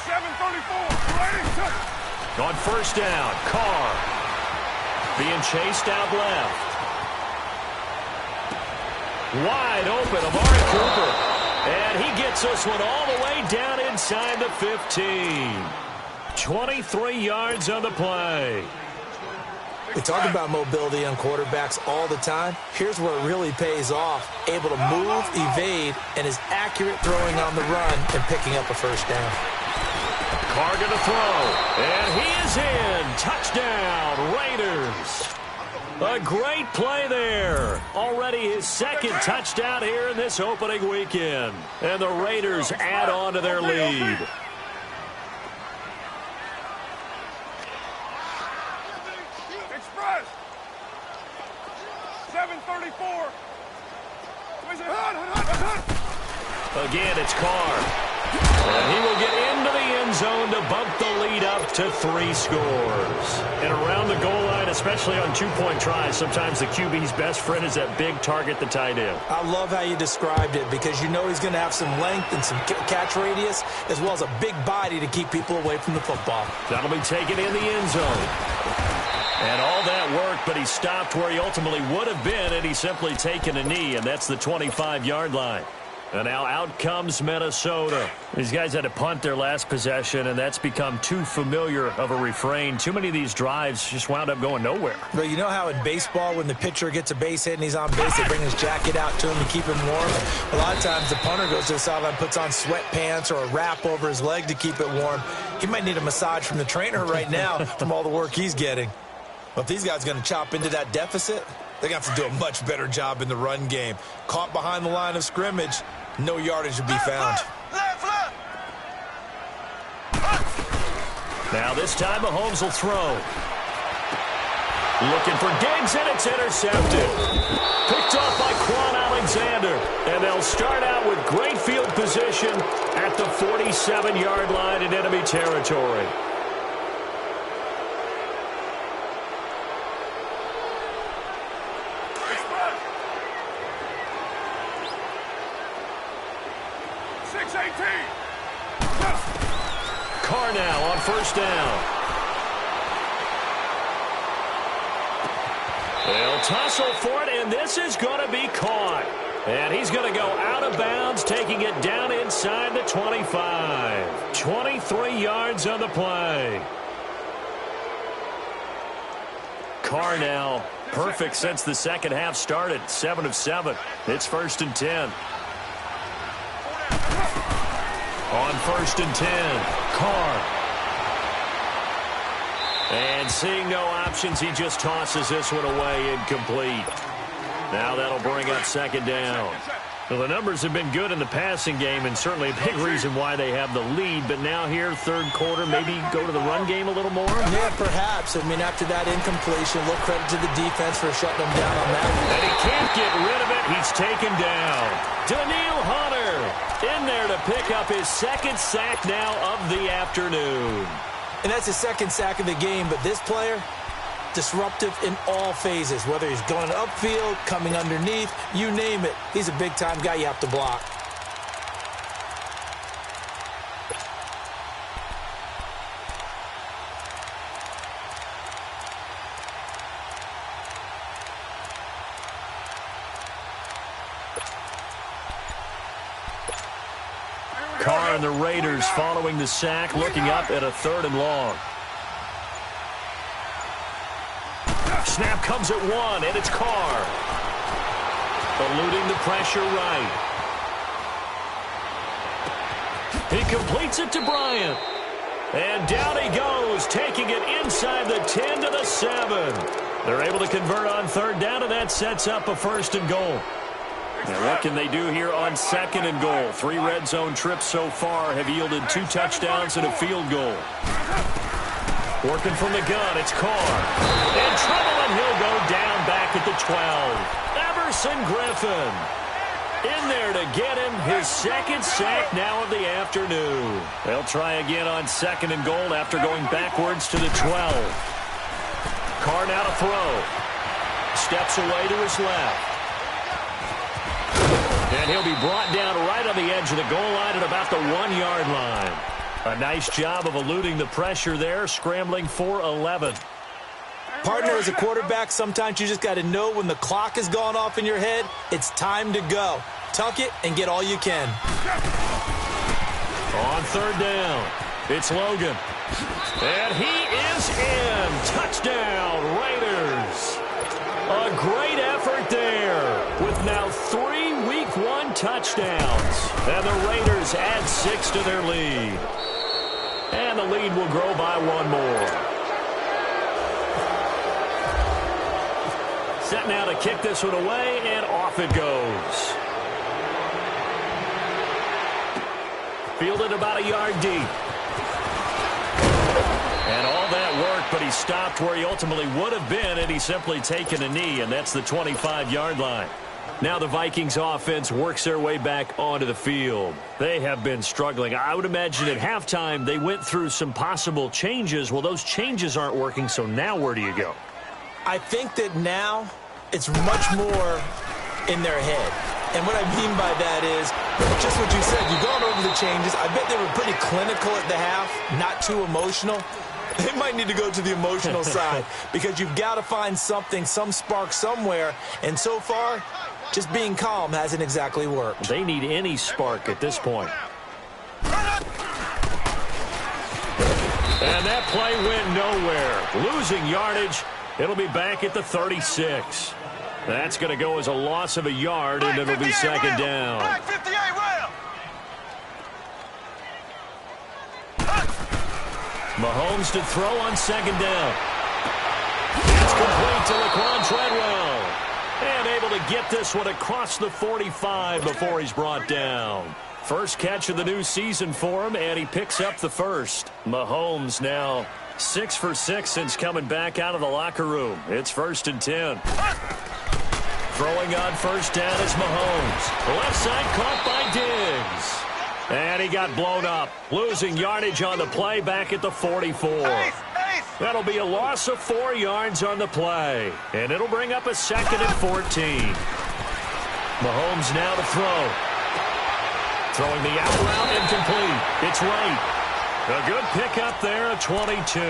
7:34. Ready? On first down, Carr being chased out left. Wide open, Amari Cooper. And he gets this one all the way down inside the 15. 23 yards on the play. We talk about mobility on quarterbacks all the time. Here's where it really pays off. Able to move, evade, and is accurate throwing on the run and picking up a first down. Carr going to throw, and he is in. Touchdown, Raiders. A great play there. Already his second touchdown here in this opening weekend. And the Raiders add on to their lead. Express. 7:34. Again, it's Carr. And he will get into the end zone to bump the lead up to 3 scores. And around the goal line, especially on two-point tries, sometimes the QB's best friend is that big target, the tight end. I love how you described it because you know he's going to have some length and some catch radius as well as a big body to keep people away from the football. That'll be taken in the end zone. And all that worked, but he stopped where he ultimately would have been, and he's simply taken a knee, and that's the 25-yard line. And now out comes Minnesota. These guys had to punt their last possession, and that's become too familiar of a refrain. Too many of these drives just wound up going nowhere. But you know how in baseball, when the pitcher gets a base hit and he's on base, they bring his jacket out to him to keep him warm? A lot of times the punter goes to the sideline, puts on sweatpants or a wrap over his leg to keep it warm. He might need a massage from the trainer right now from all the work he's getting. But if these guys are going to chop into that deficit, they're going to have to do a much better job in the run game. Caught behind the line of scrimmage, no yardage to be found. Now this time Mahomes will throw. Looking for Diggs, and it's intercepted. Picked off by Quan Alexander. And they'll start out with great field position at the 47-yard line in enemy territory. Carr now on first down. They'll tussle for it, and this is going to be caught. And he's going to go out of bounds, taking it down inside the 25. 23 yards on the play. Carr now perfect since the second half started. 7 of 7. It's 1st and 10. On 1st and 10, Carr. And seeing no options, he just tosses this one away incomplete. Now that'll bring up 2nd down. Well, the numbers have been good in the passing game, and certainly a big reason why they have the lead. But now here, 3rd quarter, maybe go to the run game a little more? Yeah, perhaps. I mean, after that incompletion, a little credit to the defense for shutting them down on that. And he can't get rid of it. He's taken down. Daniil Hunter in there to pick up his 2nd sack now of the afternoon. And that's his 2nd sack of the game, but this player, disruptive in all phases, whether he's going upfield, coming underneath, you name it. He's a big-time guy you have to block. Carr and the Raiders following the sack, looking up at a 3rd and long. Snap comes at 1, and it's Carr. Eluding the pressure right. He completes it to Bryant. And down he goes, taking it inside the 10 to the 7. They're able to convert on 3rd down, and that sets up a 1st and goal. Now what can they do here on 2nd and goal? 3 red zone trips so far have yielded 2 touchdowns and a field goal. Working from the gun, it's Carr. In trouble, and he'll go down back at the 12. Everson Griffin in there to get him his 2nd sack now of the afternoon. They'll try again on 2nd and goal after going backwards to the 12. Carr now to throw. Steps away to his left. And he'll be brought down right on the edge of the goal line at about the 1-yard line. A nice job of eluding the pressure there, scrambling for 11. Partner, as a quarterback, sometimes you just got to know when the clock has gone off in your head, it's time to go. Tuck it and get all you can. On third down, it's Logan. And he is in. Touchdown, Raiders. A great effort there with now 3 Week 1 touchdowns. And the Raiders add 6 to their lead. And the lead will grow by 1 more. Set now to kick this one away, and off it goes. Fielded about a yard deep. And all that work, but he stopped where he ultimately would have been, and he's simply taken a knee, and that's the 25-yard line. Now the Vikings offense works their way back onto the field. They have been struggling. I would imagine at halftime they went through some possible changes. Well, those changes aren't working, so now where do you go? I think that now it's much more in their head. And what I mean by that is just what you said. You've gone over the changes. I bet they were pretty clinical at the half, not too emotional. They might need to go to the emotional side because you've got to find something, some spark somewhere. And so far, just being calm hasn't exactly worked. They need any spark at this point. And that play went nowhere. Losing yardage. It'll be back at the 36. That's going to go as a loss of a yard, and it'll be second down. Mahomes to throw on second down. It's complete to Laquan Treadwell. And able to get this one across the 45 before he's brought down. First catch of the new season for him, and he picks up the first. Mahomes now 6 for 6 since coming back out of the locker room. It's 1st and 10. Throwing on first down is Mahomes. Left side caught by Diggs. And he got blown up. Losing yardage on the play back at the 44. That'll be a loss of 4 yards on the play. And it'll bring up a 2nd and 14. Mahomes now to throw. Throwing the out route incomplete. It's right. A good pickup there at 22.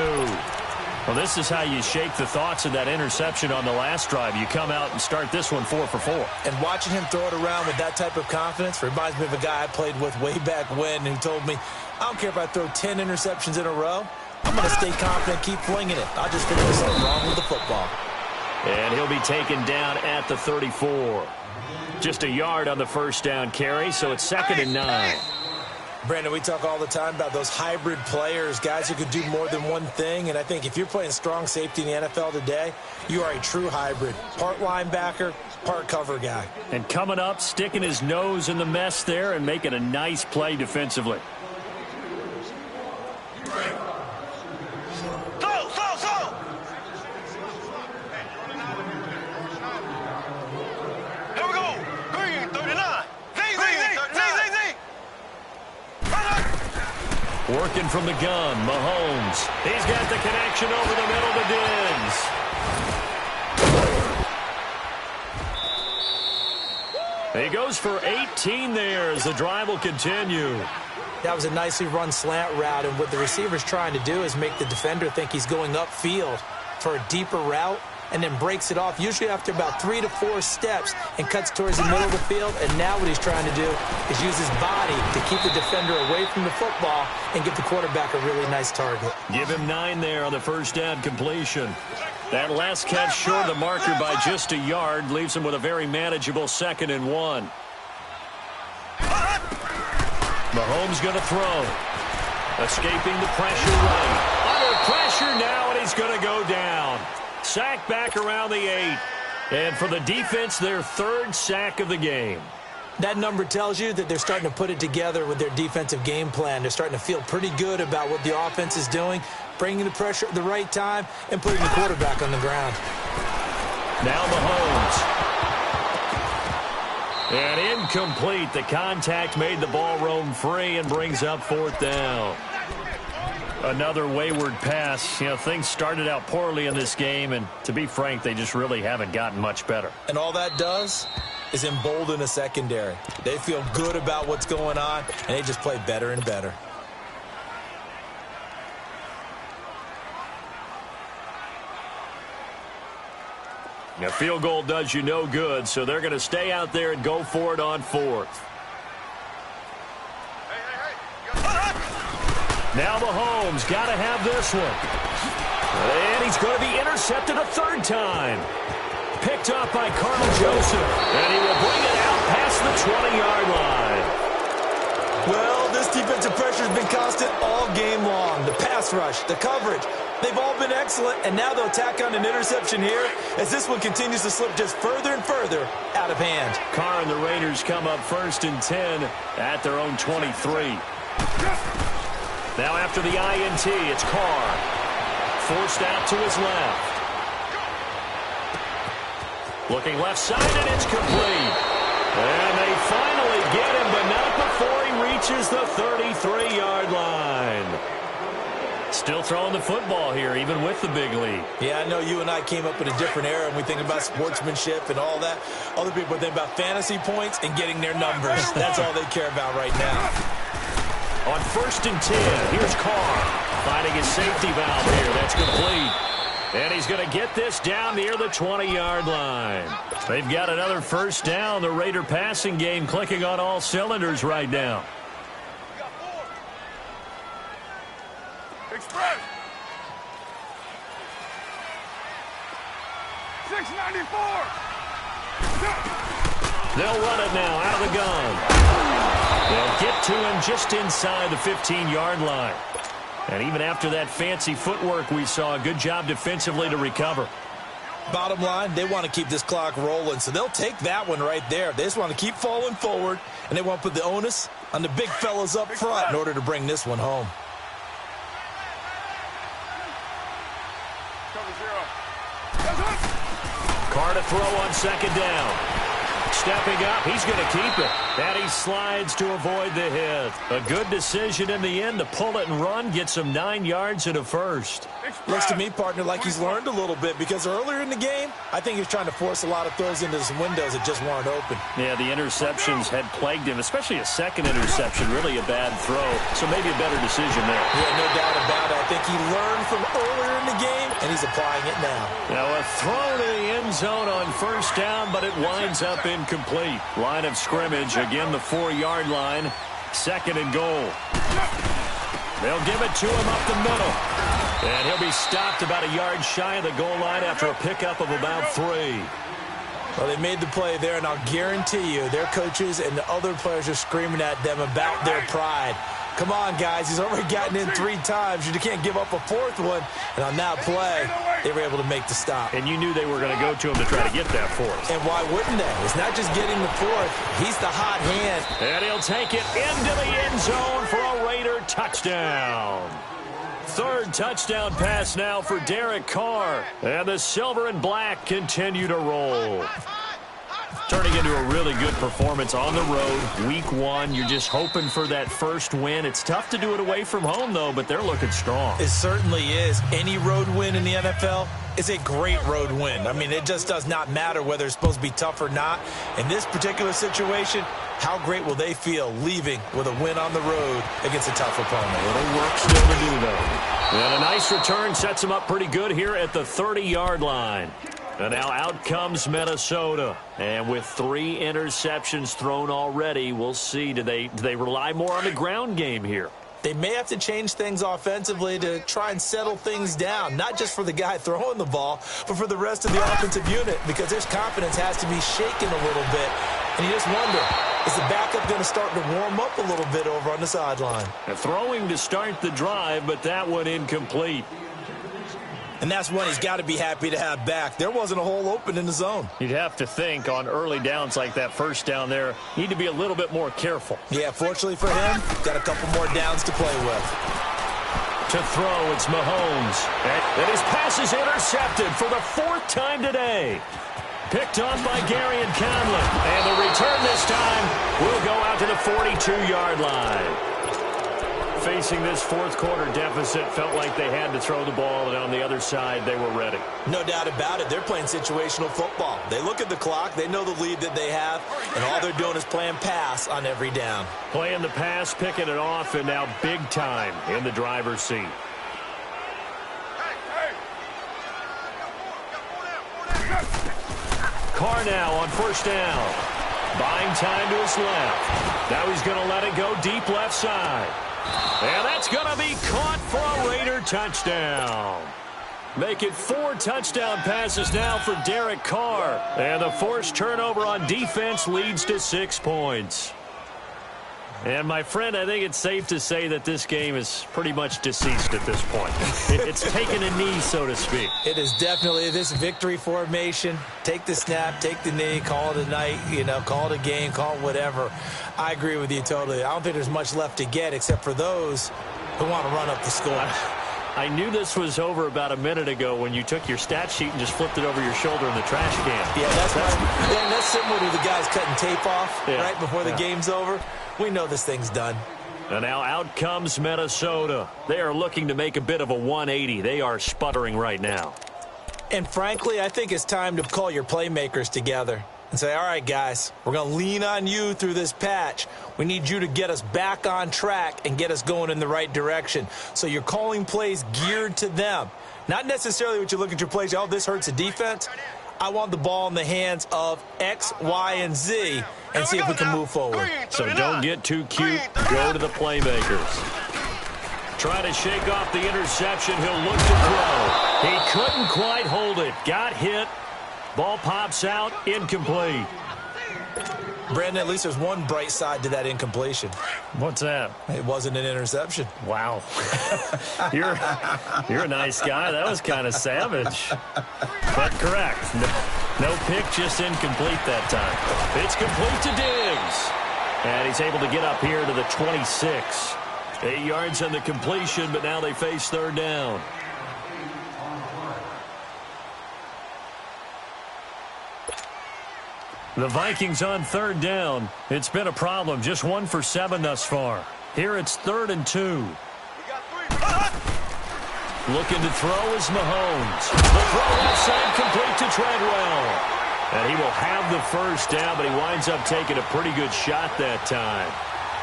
Well, this is how you shake the thoughts of that interception on the last drive. You come out and start this one 4 for 4. And watching him throw it around with that type of confidence reminds me of a guy I played with way back when who told me, I don't care if I throw 10 interceptions in a row. I'm going to stay confident, keep flinging it. I'll just figure there's something wrong with the football. And he'll be taken down at the 34. Just a yard on the first down carry, so it's 2nd and 9. Brandon, we talk all the time about those hybrid players, guys who could do more than one thing. And I think if you're playing strong safety in the NFL today, you are a true hybrid. Part linebacker, part cover guy. And coming up, sticking his nose in the mess there and making a nice play defensively. Working from the gun, Mahomes. He's got the connection over the middle to Diggs. He goes for 18 there as the drive will continue. That was a nicely run slant route, and what the receiver's trying to do is make the defender think he's going upfield for a deeper route, and then breaks it off, usually after about 3 to 4 steps, and cuts towards the middle of the field. And now what he's trying to do is use his body to keep the defender away from the football and give the quarterback a really nice target. Give him 9 there on the first down completion. That last catch short of the marker by just a yard leaves him with a very manageable 2nd and 1. Mahomes going to throw. Escaping the pressure right. Under pressure now, and he's going to go down. Sack back around the 8. And for the defense, their 3rd sack of the game. That number tells you that they're starting to put it together with their defensive game plan. They're starting to feel pretty good about what the offense is doing, bringing the pressure at the right time, and putting the quarterback on the ground. Now Mahomes. And incomplete. The contact made the ball roam free and brings up 4th down. Another wayward pass. You know, things started out poorly in this game, and to be frank, they just really haven't gotten much better. And all that does is embolden a secondary. They feel good about what's going on, and they just play better and better. A field goal does you no good, so they're going to stay out there and go for it on 4th. Now Mahomes got to have this one. And he's going to be intercepted a 3rd time. Picked up by Carl Joseph. And he will bring it out past the 20-yard line. Well, this defensive pressure has been constant all game long. The pass rush, the coverage, they've all been excellent. And now they'll tack on an interception here as this one continues to slip just further and further out of hand. Carr and the Raiders come up 1st and 10 at their own 23. Now after the INT, it's Carr. Forced out to his left. Looking left side, and it's complete. And they finally get him, but not before he reaches the 33-yard line. Still throwing the football here, even with the big lead. Yeah, I know you and I came up in a different era, and we think about sportsmanship and all that. Other people think about fantasy points and getting their numbers. That's all they care about right now. On 1st and 10, here's Carr finding his safety valve here. That's complete. And he's going to get this down near the 20-yard line. They've got another 1st down. The Raider passing game clicking on all cylinders right now. Express. 694. They'll run it now out of the gun. They'll get to him just inside the 15-yard line. And even after that fancy footwork we saw, a good job defensively to recover. Bottom line, they want to keep this clock rolling, so they'll take that one right there. They just want to keep falling forward, and they want to put the onus on the big fellas up front in order to bring this one home. Carr to throw on 2nd down. Stepping up, he's going to keep it. And he slides to avoid the hit. A good decision in the end to pull it and run, get some 9 yards and a 1st. Looks to me, partner, like he's learned a little bit because earlier in the game, I think he's trying to force a lot of throws into some windows that just weren't open. Yeah, the interceptions had plagued him, especially a 2nd interception, really a bad throw. So maybe a better decision there. Yeah, no doubt about it. I think he learned from earlier in the game, and he's applying it now. Now a throw to the end zone on 1st down, but it winds up incomplete. Line of scrimmage, again the 4-yard line. 2nd and goal. They'll give it to him up the middle. And he'll be stopped about a yard shy of the goal line after a pickup of about 3. Well, they made the play there, and I'll guarantee you their coaches and the other players are screaming at them about their pride. Come on, guys. He's already gotten in 3 times. You can't give up a 4th one. And on that play, they were able to make the stop. And you knew they were going to go to him to try to get that 4th. And why wouldn't they? It's not just getting the 4th. He's the hot hand. And he'll take it into the end zone for a Raider touchdown. 3rd touchdown pass now for Derek Carr. And the silver and black continue to roll. Turning into a really good performance on the road. Week 1, you're just hoping for that 1st win. It's tough to do it away from home, though, but they're looking strong. It certainly is. Any road win in the NFL is a great road win. I mean, it just does not matter whether it's supposed to be tough or not. In this particular situation, how great will they feel leaving with a win on the road against a tough opponent? A little work still to do, though. And a nice return sets them up pretty good here at the 30-yard line. And now out comes Minnesota. And with 3 interceptions thrown already, we'll see. Do they rely more on the ground game here? They may have to change things offensively to try and settle things down, not just for the guy throwing the ball, but for the rest of the offensive unit, because his confidence has to be shaken a little bit. And you just wonder, is the backup going to start to warm up a little bit over on the sideline? Throwing to start the drive, but that one incomplete. And that's one he's got to be happy to have back. There wasn't a hole open in the zone. You'd have to think on early downs like that 1st down there, need to be a little bit more careful. Yeah, fortunately for him, got a couple more downs to play with. To throw, it's Mahomes. And his pass is intercepted for the 4th time today. Picked on by Gary and Conlon. And the return this time will go out to the 42-yard line. Facing this 4th quarter deficit, felt like they had to throw the ball, and on the other side, they were ready. No doubt about it. They're playing situational football. They look at the clock, they know the lead that they have, and all they're doing is playing pass on every down. Playing the pass, picking it off, and now big time in the driver's seat. Carr now on first down. Buying time to his left. Now he's going to let it go deep left side. And that's going to be caught for a Raider touchdown. Make it 4 touchdown passes now for Derek Carr. And the forced turnover on defense leads to 6 points. And, my friend, I think it's safe to say that this game is pretty much deceased at this point. It's taken a knee, so to speak. It is definitely this victory formation. Take the snap, take the knee, call it a night, call it a game, call it whatever. I agree with you totally. I don't think there's much left to get except for those who want to run up the score. I knew this was over about a minute ago when you took your stat sheet and just flipped it over your shoulder in the trash can. Yeah, that's similar to the guys cutting tape off right before the game's over. We know this thing's done. And now out comes Minnesota. They are looking to make a bit of a 180. They are sputtering right now. And frankly, I think it's time to call your playmakers together and say, all right, guys, we're going to lean on you through this patch. We need you to get us back on track and get us going in the right direction. So you're calling plays geared to them. Not necessarily what you look at your plays, oh, this hurts the defense. I want the ball in the hands of X, Y, and Z and see if we can move forward. So don't get too cute. Go to the playmakers. Trying to shake off the interception. He'll look to throw. He couldn't quite hold it. Got hit. Ball pops out. Incomplete. Brandon, at least there's one bright side to that incompletion. What's that? It wasn't an interception. Wow. You're a nice guy. That was kind of savage. But correct. No pick, just incomplete that time. It's complete to Diggs. And he's able to get up here to the 26. 8 yards on the completion, but now they face third down. The Vikings on third down. It's been a problem. Just 1 for 7 thus far. Here it's 3rd and 2. Looking to throw is Mahomes. The throw left side complete to Treadwell. And he will have the first down, but he winds up taking a pretty good shot that time.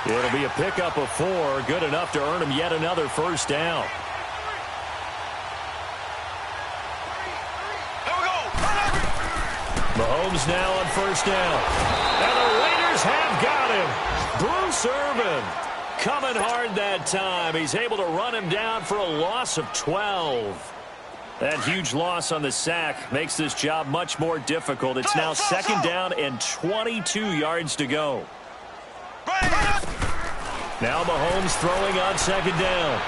It'll be a pickup of 4. Good enough to earn him yet another first down. Mahomes now on first down. And the Raiders have got him. Bruce Irvin coming hard that time. He's able to run him down for a loss of 12. That huge loss on the sack makes this job much more difficult. It's now 2nd down and 22 yards to go. Now Mahomes throwing on 2nd down.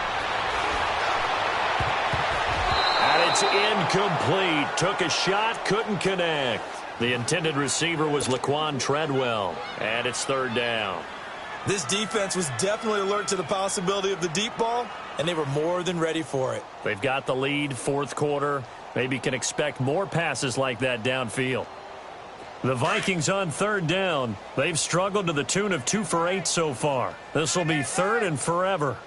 And it's incomplete. Took a shot, couldn't connect. The intended receiver was Laquan Treadwell. And it's 3rd down. This defense was definitely alert to the possibility of the deep ball, and they were more than ready for it. They've got the lead, 4th quarter. Maybe can expect more passes like that downfield. The Vikings on 3rd down. They've struggled to the tune of 2 for 8 so far. This will be 3rd and forever.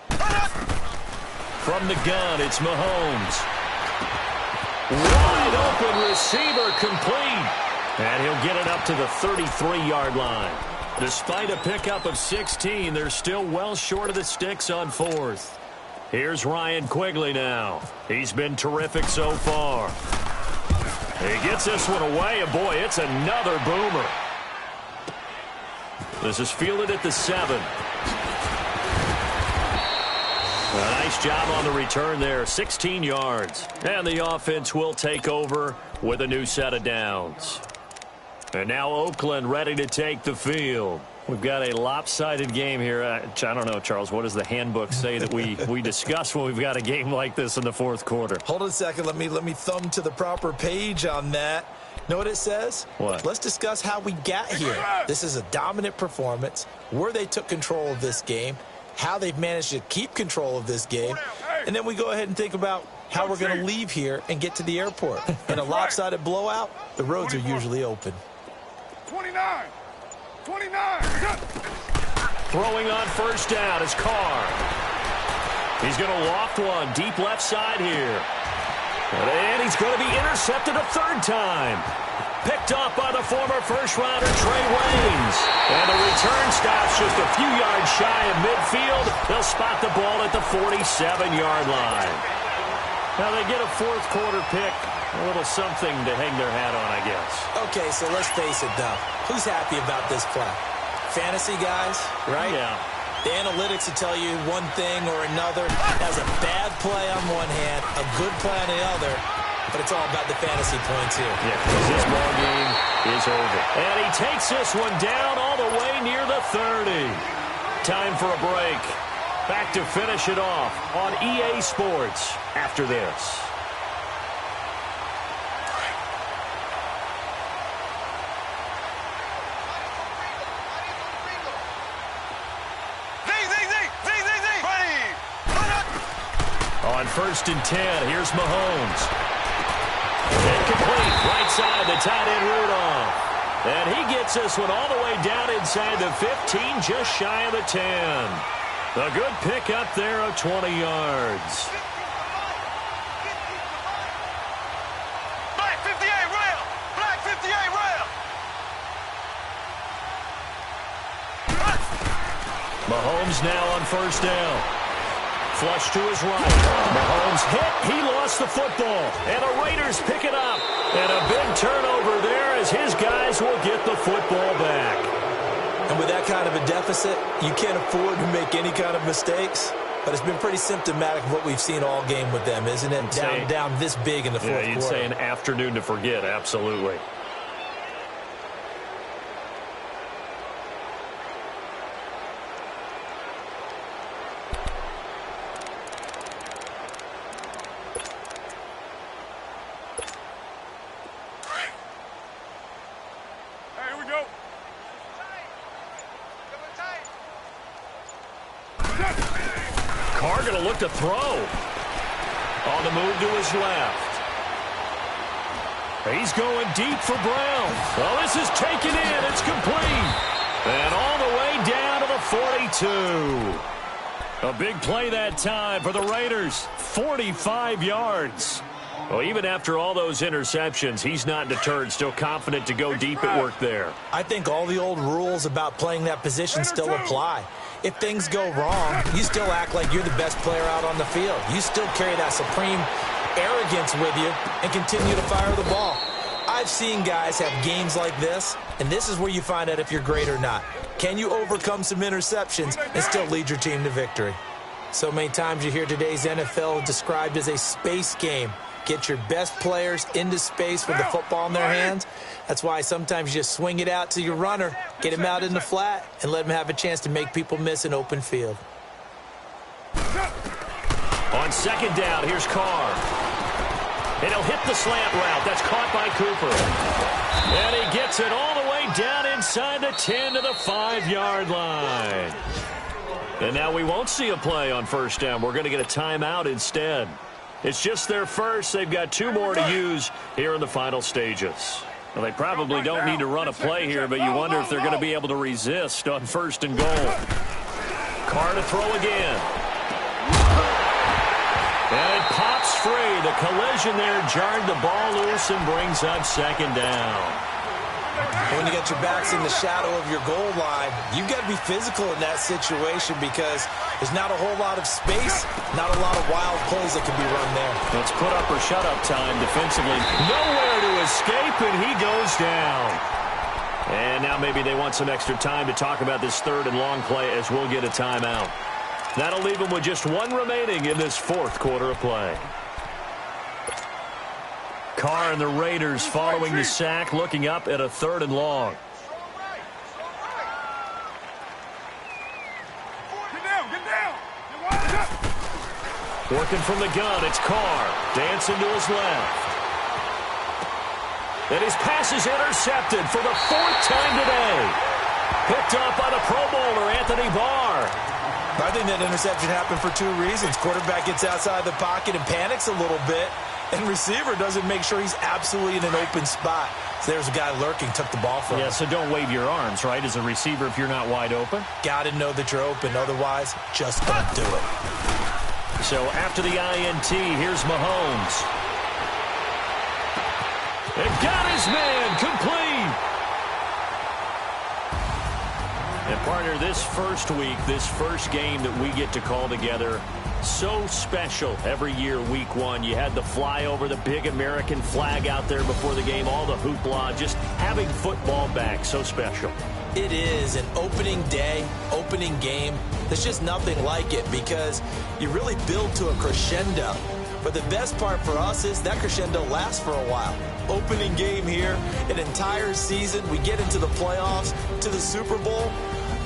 From the gun, it's Mahomes. Wide open receiver complete. And he'll get it up to the 33-yard line. Despite a pickup of 16, they're still well short of the sticks on 4th. Here's Ryan Quigley now. He's been terrific so far. He gets this one away, and boy, it's another boomer. This is fielded at the 7. A nice job on the return there, 16 yards. And the offense will take over with a new set of downs. And now Oakland ready to take the field. We've got a lopsided game here. I don't know, Charles, what does the handbook say that we discuss when we've got a game like this in the 4th quarter? Hold on a second. Let me thumb to the proper page on that. Know what it says? What? Let's discuss how we got here. This is a dominant performance, where they took control of this game, how they've managed to keep control of this game, and then we go ahead and think about how we're going to leave here and get to the airport. In a lopsided blowout, the roads are usually open. 29. Throwing on first down is Carr. He's going to loft one deep left side here. And he's going to be intercepted a 3rd time. Picked up by the former first-rounder Trey Waynes. And the return stops just a few yards shy of midfield. They'll spot the ball at the 47-yard line. Now they get a fourth quarter pick. A little something to hang their hat on, I guess. Okay, so let's face it, though. Who's happy about this play? Fantasy guys, right? Yeah. The analytics will tell you one thing or another. Has a bad play on one hand, a good play on the other, but it's all about the fantasy points here. Yeah, because this ball game is over. And he takes this one down all the way near the 30. Time for a break. Back to finish it off on EA Sports after this. On 1st and 10, here's Mahomes. Incomplete, right side, the tight end Rudolph. And he gets this one all the way down inside the 15, just shy of the 10. A good pick up there of 20 yards. Black 58 rail! Black 58 rail! Mahomes now on 1st down. Flush to his right. Mahomes hit. He lost the football. And the Raiders pick it up. And a big turnover there as his guys will get the football back. And with that kind of a deficit, you can't afford to make any kind of mistakes. But it's been pretty symptomatic of what we've seen all game with them, isn't it? Down this big in the fourth quarter. You'd say an afternoon to forget, absolutely. Carr going to look to throw. On the move to his left. He's going deep for Brown. Well, this is taken in. It's complete. And all the way down to the 42. A big play that time for the Raiders. 45 yards. Well, even after all those interceptions, he's not deterred, still confident to go deep at work there. I think all the old rules about playing that position still apply. If things go wrong, you still act like you're the best player out on the field. You still carry that supreme arrogance with you and continue to fire the ball. I've seen guys have games like this, and this is where you find out if you're great or not. Can you overcome some interceptions and still lead your team to victory? So many times you hear today's NFL described as a space game. Get your best players into space with the football in their hands. That's why sometimes you just swing it out to your runner, get him out in the flat, and let him have a chance to make people miss an open field. On 2nd down, here's Carr. And he'll hit the slant route. That's caught by Cooper. And he gets it all the way down inside the 10 to the 5-yard line. And now we won't see a play on 1st down. We're going to get a timeout instead. It's just their first. They've got 2 more to use here in the final stages. Well, they probably don't need to run a play here, but you wonder if they're going to be able to resist on 1st and goal. Carr to throw again. And it pops free. The collision there jarred the ball loose and brings up 2nd down. When you got your backs in the shadow of your goal line, you've got to be physical in that situation because there's not a whole lot of space, not a lot of wild plays that can be run there. It's put up or shut up time defensively. Nowhere to escape, and he goes down. And now maybe they want some extra time to talk about this 3rd and long play as we'll get a timeout. That'll leave them with just 1 remaining in this 4th quarter of play. Carr and the Raiders following the sack, looking up at a 3rd and long. Get down! Working from the gun, it's Carr. Dancing to his left. And his pass is intercepted for the 4th time today. Picked up by the Pro Bowler, Anthony Barr. I think that interception happened for 2 reasons. Quarterback gets outside the pocket and panics a little bit. And receiver doesn't make sure he's absolutely in an open spot. So there's a guy lurking, took the ball from him. Yeah, so don't wave your arms, right, as a receiver if you're not wide open. Got to know that you're open. Otherwise, just don't do it. So after the INT, here's Mahomes. And got his man complete. And partner, this first week, this first game that we get to call together, so special every year, week one. You had the flyover, the big American flag out there before the game, all the hoopla, just having football back, so special. It is an opening day, opening game. There's just nothing like it because you really build to a crescendo. But the best part for us is that crescendo lasts for a while. Opening game here, an entire season, we get into the playoffs, to the Super Bowl.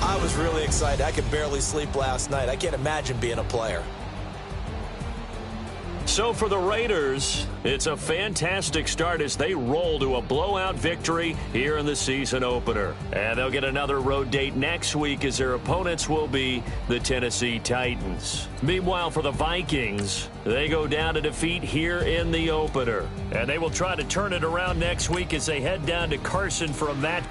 I was really excited. I could barely sleep last night. I can't imagine being a player. So for the Raiders, it's a fantastic start as they roll to a blowout victory here in the season opener. And they'll get another road date next week as their opponents will be the Tennessee Titans. Meanwhile, for the Vikings, they go down to defeat here in the opener. And they will try to turn it around next week as they head down to Carson for a match.